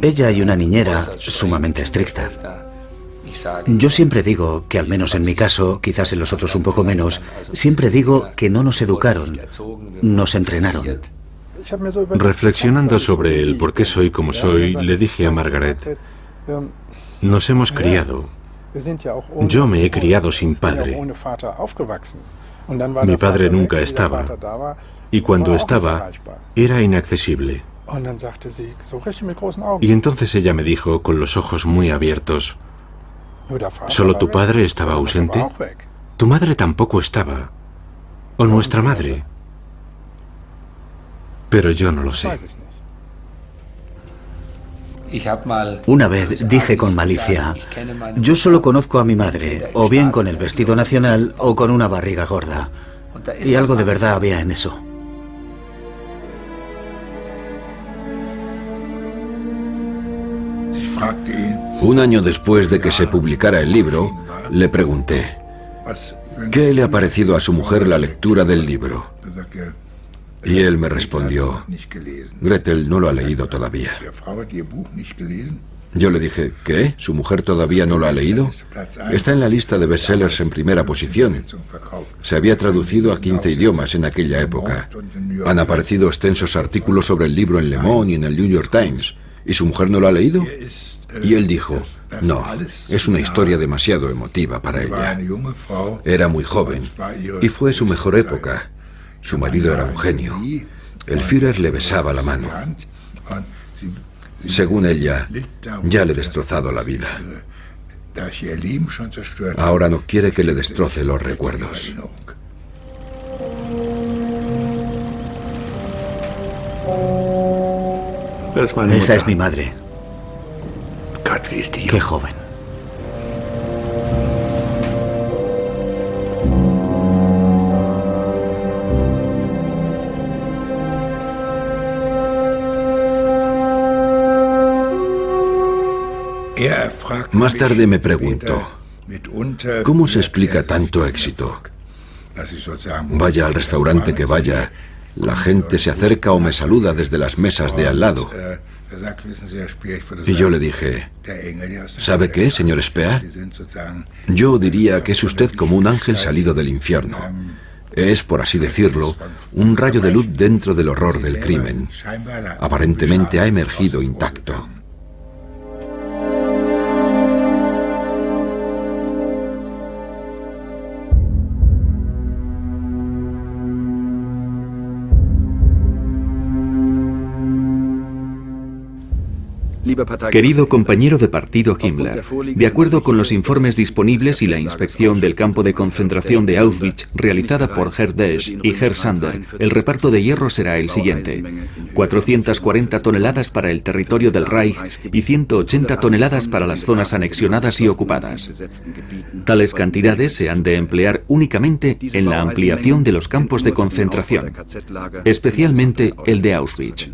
Ella y una niñera sumamente estricta. Yo siempre digo que, al menos en mi caso, quizás en los otros un poco menos, siempre digo que no nos educaron, nos entrenaron. Reflexionando sobre el por qué soy como soy, le dije a Margaret, nos hemos criado. Yo me he criado sin padre. Mi padre nunca estaba, y cuando estaba, era inaccesible. Y entonces ella me dijo, con los ojos muy abiertos, ¿solo tu padre estaba ausente? Tu madre tampoco estaba. O nuestra madre. Pero yo no lo sé. Una vez dije con malicia, yo solo conozco a mi madre, o bien con el vestido nacional o con una barriga gorda. Y algo de verdad había en eso. Un año después de que se publicara el libro, le pregunté, ¿qué le ha parecido a su mujer la lectura del libro? Y él me respondió, Gretel no lo ha leído todavía. Yo le dije, ¿qué? ¿Su mujer todavía no lo ha leído? Está en la lista de bestsellers en primera posición. Se había traducido a 15 idiomas en aquella época. Han aparecido extensos artículos sobre el libro en Le Monde y en el New York Times. ¿Y su mujer no lo ha leído? Y él dijo, no, es una historia demasiado emotiva para ella. Era muy joven y fue su mejor época. Su marido era un genio. El Führer le besaba la mano. Según ella, ya le he destrozado la vida. Ahora no quiere que le destroce los recuerdos. Esa es mi madre. Qué joven. Más tarde me preguntó, ¿cómo se explica tanto éxito? Vaya al restaurante que vaya, la gente se acerca o me saluda desde las mesas de al lado. Y yo le dije, ¿sabe qué, señor Speer? Yo diría que es usted como un ángel salido del infierno. Es, por así decirlo, un rayo de luz dentro del horror del crimen. Aparentemente ha emergido intacto. Querido compañero de partido Himmler, de acuerdo con los informes disponibles y la inspección del campo de concentración de Auschwitz realizada por Herr Desch y Herr Sander, el reparto de hierro será el siguiente: 440 toneladas para el territorio del Reich y 180 toneladas para las zonas anexionadas y ocupadas. Tales cantidades se han de emplear únicamente en la ampliación de los campos de concentración, especialmente el de Auschwitz.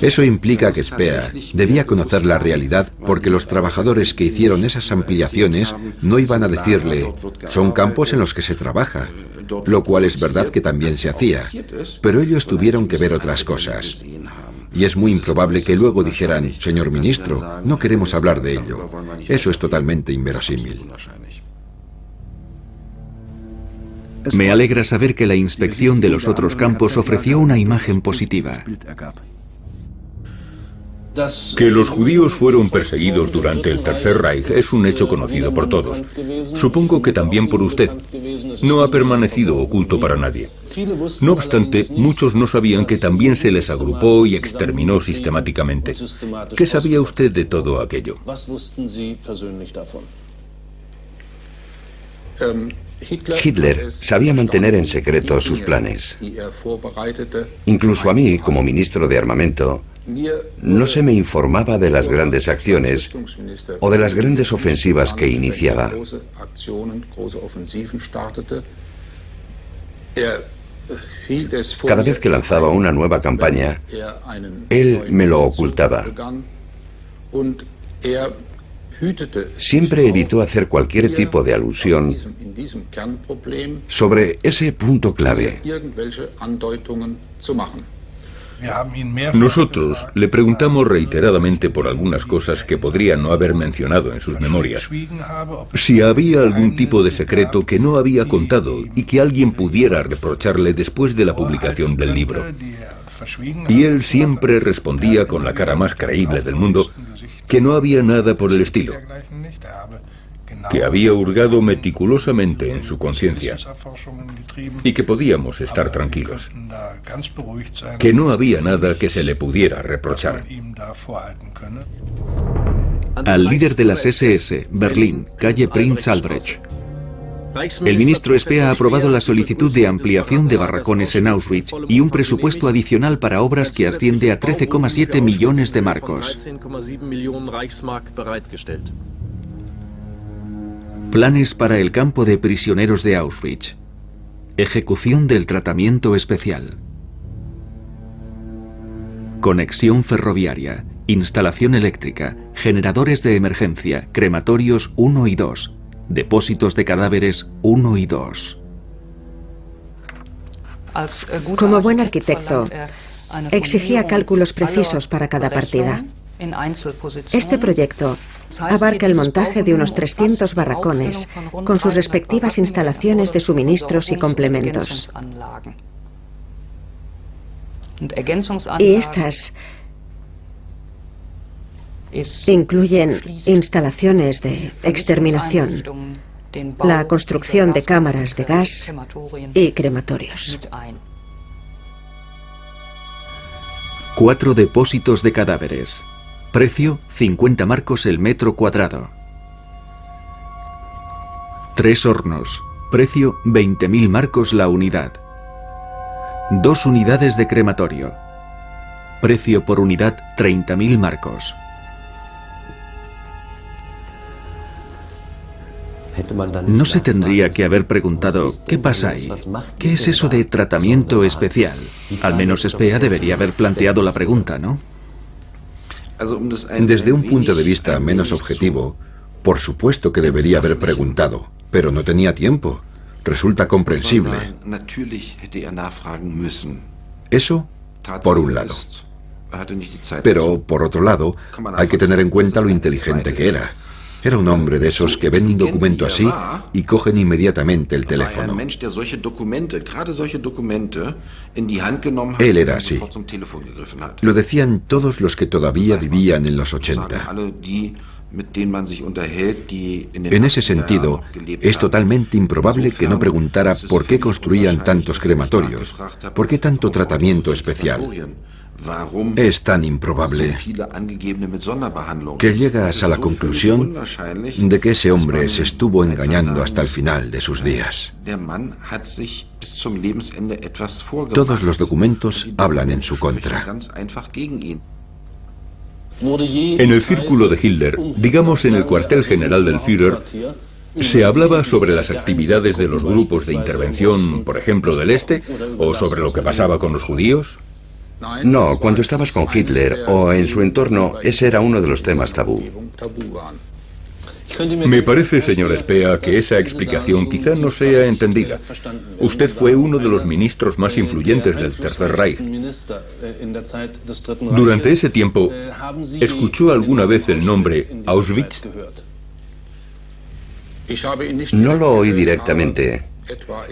Eso implica que Speer debía conocer la realidad porque los trabajadores que hicieron esas ampliaciones no iban a decirle, son campos en los que se trabaja, lo cual es verdad que también se hacía, pero ellos tuvieron que ver otras cosas. Y es muy improbable que luego dijeran, señor ministro, no queremos hablar de ello. Eso es totalmente inverosímil. Me alegra saber que la inspección de los otros campos ofreció una imagen positiva. Que los judíos fueron perseguidos durante el Tercer Reich es un hecho conocido por todos. Supongo que también por usted. No ha permanecido oculto para nadie. No obstante, muchos no sabían que también se les agrupó y exterminó sistemáticamente. ¿Qué sabía usted de todo aquello? Hitler sabía mantener en secreto sus planes. Incluso a mí, como ministro de Armamento, no se me informaba de las grandes acciones o de las grandes ofensivas que iniciaba. Cada vez que lanzaba una nueva campaña, él me lo ocultaba. Siempre evitó hacer cualquier tipo de alusión sobre ese punto clave. Nosotros le preguntamos reiteradamente por algunas cosas que podría no haber mencionado en sus memorias. Si había algún tipo de secreto que no había contado y que alguien pudiera reprocharle después de la publicación del libro. Y él siempre respondía con la cara más creíble del mundo que no había nada por el estilo, que había hurgado meticulosamente en su conciencia y que podíamos estar tranquilos, que no había nada que se le pudiera reprochar. Al líder de las SS, Berlín, calle Prinz Albrecht. El ministro Speer ha aprobado la solicitud de ampliación de barracones en Auschwitz y un presupuesto adicional para obras que asciende a 13,7 millones de marcos. Planes para el campo de prisioneros de Auschwitz. Ejecución del tratamiento especial. Conexión ferroviaria, instalación eléctrica, generadores de emergencia, crematorios 1 y 2. Depósitos de cadáveres 1 y 2. Como buen arquitecto, exigía cálculos precisos para cada partida. Este proyecto abarca el montaje de unos 300 barracones con sus respectivas instalaciones de suministros y complementos. Y estas incluyen instalaciones de exterminación, la construcción de cámaras de gas y crematorios. 4 depósitos de cadáveres. Precio 50 marcos el metro cuadrado. 3 hornos. Precio 20.000 marcos la unidad. 2 unidades de crematorio. Precio por unidad 30.000 marcos. ¿No se tendría que haber preguntado qué pasa ahí? ¿Qué es eso de tratamiento especial? Al menos Speer debería haber planteado la pregunta, ¿no? Desde un punto de vista menos objetivo, por supuesto que debería haber preguntado, pero no tenía tiempo. Resulta comprensible. Eso, por un lado. Pero, por otro lado, hay que tener en cuenta lo inteligente que era. Era un hombre de esos que ven un documento así y cogen inmediatamente el teléfono. Él era así. Lo decían todos los que todavía vivían en los 80. En ese sentido, es totalmente improbable que no preguntara por qué construían tantos crematorios, por qué tanto tratamiento especial. Es tan improbable que llegas a la conclusión de que ese hombre se estuvo engañando hasta el final de sus días. Todos los documentos hablan en su contra. En el círculo de Hitler, digamos en el cuartel general del Führer, ¿se hablaba sobre las actividades de los grupos de intervención, por ejemplo, del Este, o sobre lo que pasaba con los judíos? No, cuando estabas con Hitler o en su entorno, ese era uno de los temas tabú. Me parece, señor Spea, que esa explicación quizá no sea entendida. Usted fue uno de los ministros más influyentes del Tercer Reich. Durante ese tiempo, ¿escuchó alguna vez el nombre Auschwitz? No lo oí directamente,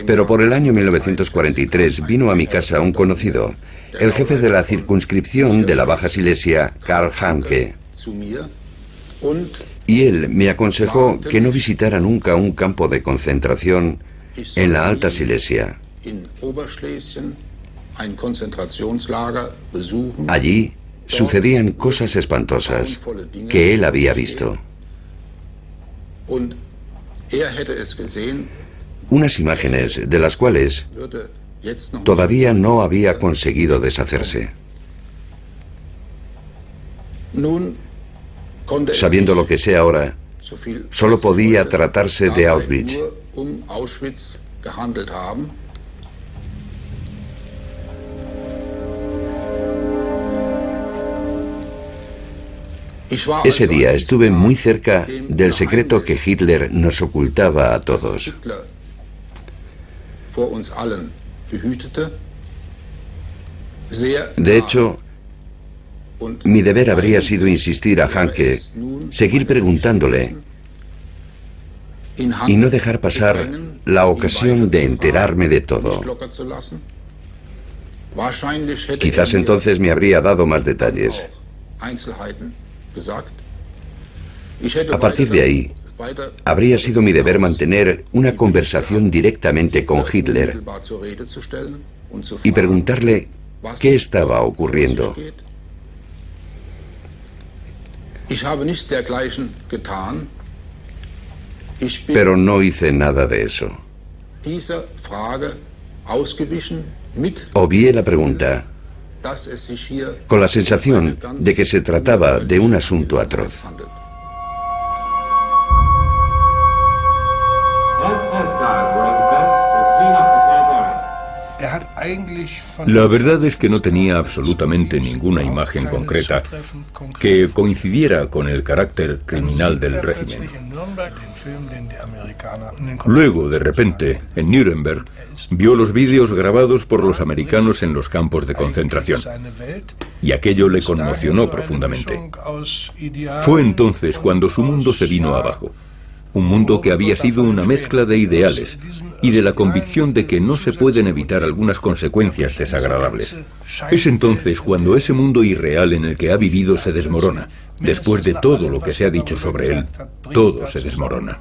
pero por el año 1943 vino a mi casa un conocido, el jefe de la circunscripción de la Baja Silesia, Karl Hanke. Y él me aconsejó que no visitara nunca un campo de concentración en la Alta Silesia. Allí sucedían cosas espantosas que él había visto. Unas imágenes de las cuales todavía no había conseguido deshacerse. Sabiendo lo que sé ahora, solo podía tratarse de Auschwitz. Ese día estuve muy cerca del secreto que Hitler nos ocultaba a todos. De hecho, mi deber habría sido insistir a Hanke, seguir preguntándole y no dejar pasar la ocasión de enterarme de todo. Quizás entonces me habría dado más detalles. A partir de ahí, habría sido mi deber mantener una conversación directamente con Hitler y preguntarle qué estaba ocurriendo. Pero no hice nada de eso. Obvié la pregunta, con la sensación de que se trataba de un asunto atroz. La verdad es que no tenía absolutamente ninguna imagen concreta que coincidiera con el carácter criminal del régimen. Luego, de repente, en Nuremberg, vio los vídeos grabados por los americanos en los campos de concentración, y aquello le conmocionó profundamente. Fue entonces cuando su mundo se vino abajo. Un mundo que había sido una mezcla de ideales y de la convicción de que no se pueden evitar algunas consecuencias desagradables. Es entonces cuando ese mundo irreal en el que ha vivido se desmorona. Después de todo lo que se ha dicho sobre él, todo se desmorona.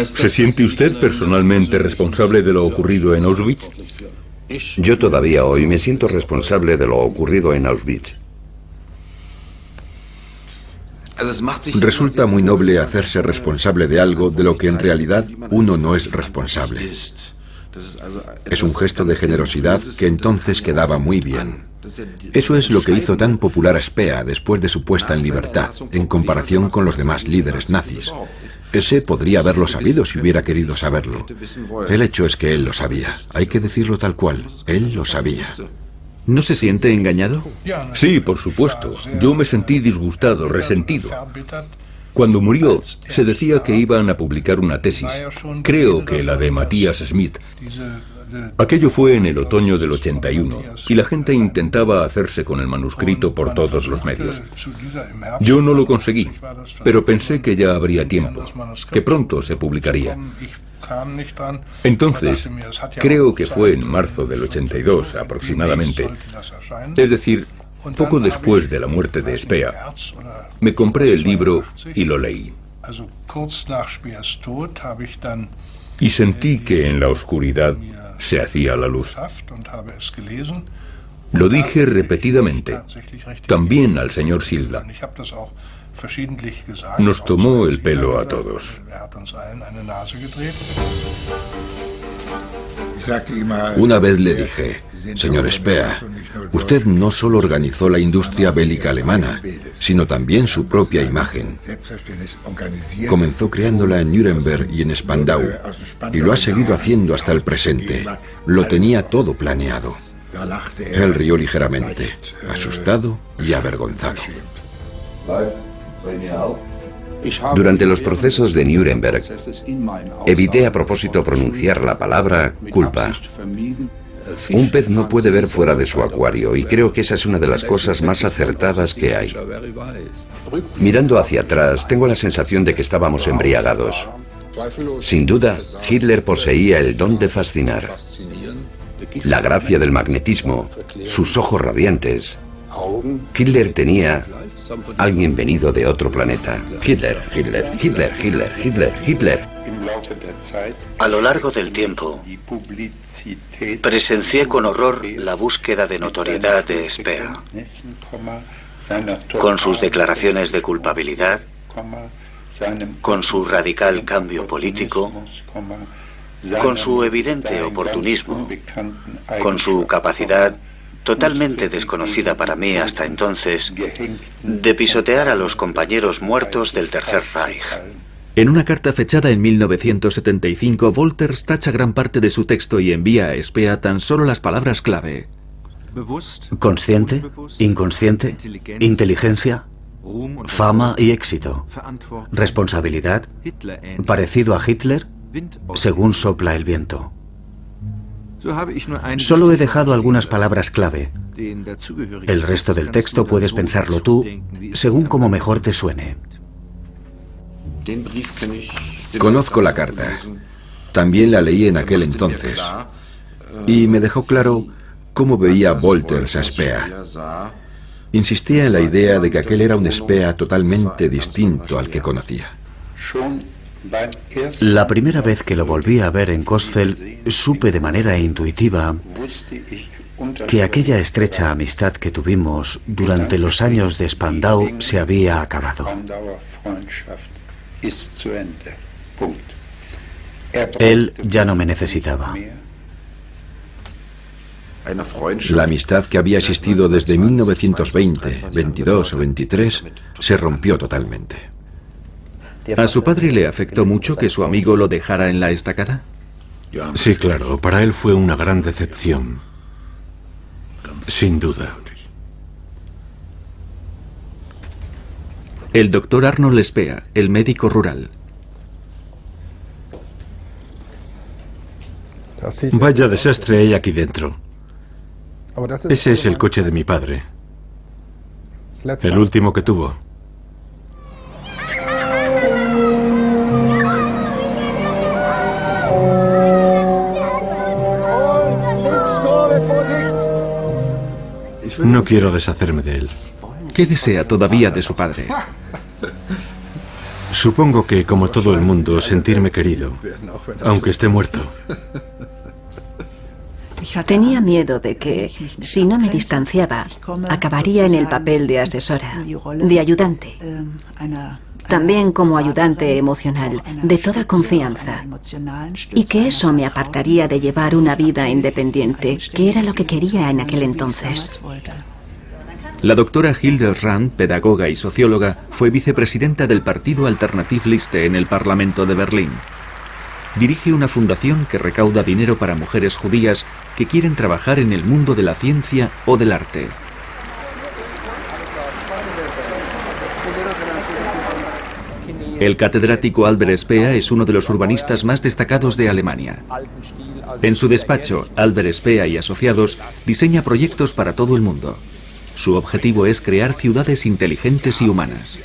¿Se siente usted personalmente responsable de lo ocurrido en Auschwitz? Yo todavía hoy me siento responsable de lo ocurrido en Auschwitz. Resulta muy noble hacerse responsable de algo de lo que en realidad uno no es responsable. Es un gesto de generosidad que entonces quedaba muy bien. Eso es lo que hizo tan popular a Spea después de su puesta en libertad, en comparación con los demás líderes nazis. Ese podría haberlo sabido si hubiera querido saberlo. El hecho es que él lo sabía. Hay que decirlo tal cual. Él lo sabía. ¿No se siente engañado? Sí, por supuesto. Yo me sentí disgustado, resentido. Cuando murió, se decía que iban a publicar una tesis. Creo que la de Matthias Smith. Aquello fue en el otoño del 81 y la gente intentaba hacerse con el manuscrito por todos los medios. Yo no lo conseguí, pero pensé que ya habría tiempo, que pronto se publicaría. Entonces, creo que fue en marzo del 82 aproximadamente, es decir, poco después de la muerte de Spea, me compré el libro y lo leí. Y sentí que en la oscuridad se hacía la luz. Lo dije repetidamente, también al señor Silda. Nos tomó el pelo a todos. Una vez le dije: señor Speer, usted no solo organizó la industria bélica alemana, sino también su propia imagen. Comenzó creándola en Nuremberg y en Spandau, y lo ha seguido haciendo hasta el presente. Lo tenía todo planeado. Él rió ligeramente, asustado y avergonzado. Durante los procesos de Nuremberg, evité a propósito pronunciar la palabra culpa. Un pez no puede ver fuera de su acuario, y creo que esa es una de las cosas más acertadas que hay. Mirando hacia atrás, tengo la sensación de que estábamos embriagados. Sin duda, Hitler poseía el don de fascinar. La gracia del magnetismo, sus ojos radiantes. Hitler tenía alguien venido de otro planeta. Hitler, Hitler, Hitler, Hitler, Hitler, Hitler. A lo largo del tiempo, presencié con horror la búsqueda de notoriedad de Speer, con sus declaraciones de culpabilidad, con su radical cambio político, con su evidente oportunismo, con su capacidad, totalmente desconocida para mí hasta entonces, de pisotear a los compañeros muertos del Tercer Reich. En una carta fechada en 1975, Wolters tacha gran parte de su texto y envía a Speer tan solo las palabras clave: consciente, inconsciente, inteligencia, fama y éxito, responsabilidad, parecido a Hitler, según sopla el viento. Solo he dejado algunas palabras clave. El resto del texto puedes pensarlo tú, según como mejor te suene. Conozco la carta. También la leí en aquel entonces. Y me dejó claro cómo veía Wolters a Speer. Insistía en la idea de que aquel era un Speer totalmente distinto al que conocía. La primera vez que lo volví a ver en Coesfeld, supe de manera intuitiva que aquella estrecha amistad que tuvimos durante los años de Spandau se había acabado. Él ya no me necesitaba. La amistad que había existido desde 1920, 22 o 23 se rompió totalmente. ¿A su padre le afectó mucho que su amigo lo dejara en la estacada? Sí, claro. Para él fue una gran decepción. Sin duda. El doctor Arnold Speer, el médico rural. Vaya desastre hay aquí dentro. Ese es el coche de mi padre. El último que tuvo. No quiero deshacerme de él. ¿Qué desea todavía de su padre? Supongo que, como todo el mundo, sentirme querido, aunque esté muerto. Tenía miedo de que, si no me distanciaba, acabaría en el papel de asesora, de ayudante. También como ayudante emocional, de toda confianza. Y que eso me apartaría de llevar una vida independiente, que era lo que quería en aquel entonces. La doctora Hilde Rand, pedagoga y socióloga, fue vicepresidenta del partido Alternative Liste en el Parlamento de Berlín. Dirige una fundación que recauda dinero para mujeres judías que quieren trabajar en el mundo de la ciencia o del arte. El catedrático Albert Speer es uno de los urbanistas más destacados de Alemania. En su despacho, Albert Speer y Asociados diseña proyectos para todo el mundo. Su objetivo es crear ciudades inteligentes y humanas.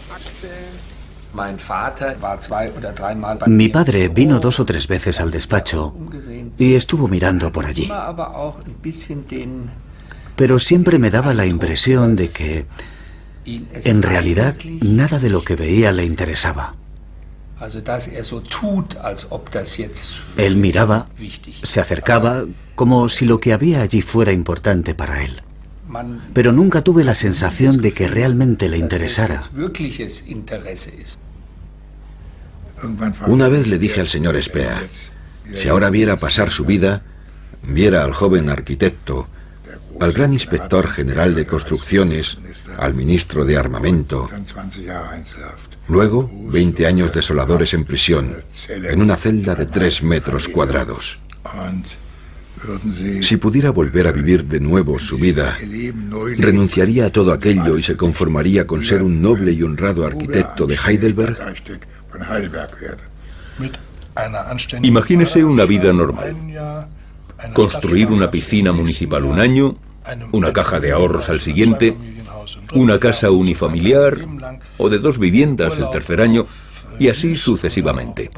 Mi padre vino 2 o 3 veces al despacho y estuvo mirando por allí. Pero siempre me daba la impresión de que, en realidad, nada de lo que veía le interesaba. Él miraba, se acercaba, como si lo que había allí fuera importante para él. Pero nunca tuve la sensación de que realmente le interesara. Una vez le dije al señor Speer: si ahora viera pasar su vida, viera al joven arquitecto, al gran inspector general de construcciones, al ministro de armamento, luego 20 años desoladores en prisión, en una celda de 3 metros cuadrados. Si pudiera volver a vivir de nuevo su vida, ¿renunciaría a todo aquello y se conformaría con ser un noble y honrado arquitecto de Heidelberg? Imagínese una vida normal. Construir una piscina municipal un año, una caja de ahorros al siguiente, una casa unifamiliar o de 2 viviendas el tercer año, y así sucesivamente.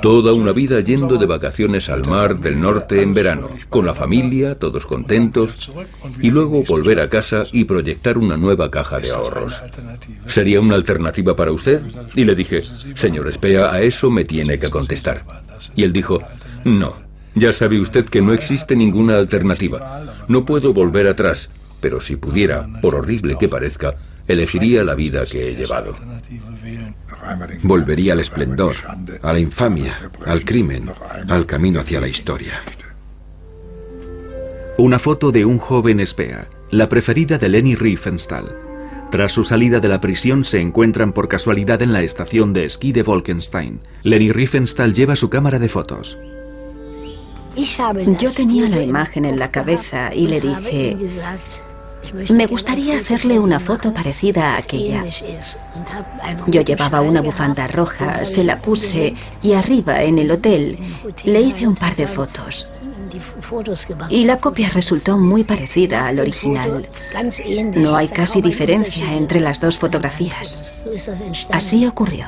Toda una vida yendo de vacaciones al mar del norte en verano, con la familia, todos contentos, y luego volver a casa y proyectar una nueva caja de ahorros. ¿Sería una alternativa para usted? Y le dije, señor Spea, a eso me tiene que contestar. Y él dijo, no, ya sabe usted que no existe ninguna alternativa. No puedo volver atrás, pero si pudiera, por horrible que parezca, elegiría la vida que he llevado. Volvería al esplendor, a la infamia, al crimen, al camino hacia la historia. Una foto de un joven Spea, la preferida de Leni Riefenstahl. Tras su salida de la prisión se encuentran por casualidad en la estación de esquí de Wolkenstein. Leni Riefenstahl lleva su cámara de fotos. Yo tenía la imagen en la cabeza y le dije, me gustaría hacerle una foto parecida a aquella. Yo llevaba una bufanda roja, se la puse y arriba en el hotel le hice un par de fotos. Y la copia resultó muy parecida al original. No hay casi diferencia entre las dos fotografías. Así ocurrió.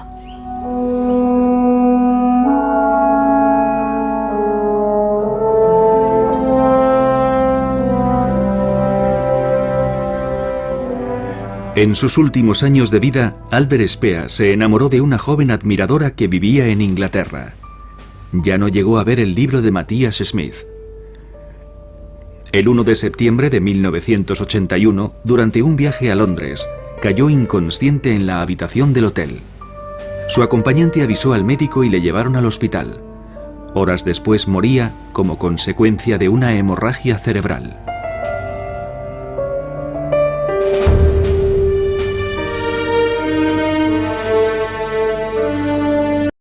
En sus últimos años de vida, Albert Spea se enamoró de una joven admiradora que vivía en Inglaterra. Ya no llegó a ver el libro de Matthias Smith. El 1 de septiembre de 1981, durante un viaje a Londres, cayó inconsciente en la habitación del hotel. Su acompañante avisó al médico y le llevaron al hospital. Horas después moría como consecuencia de una hemorragia cerebral.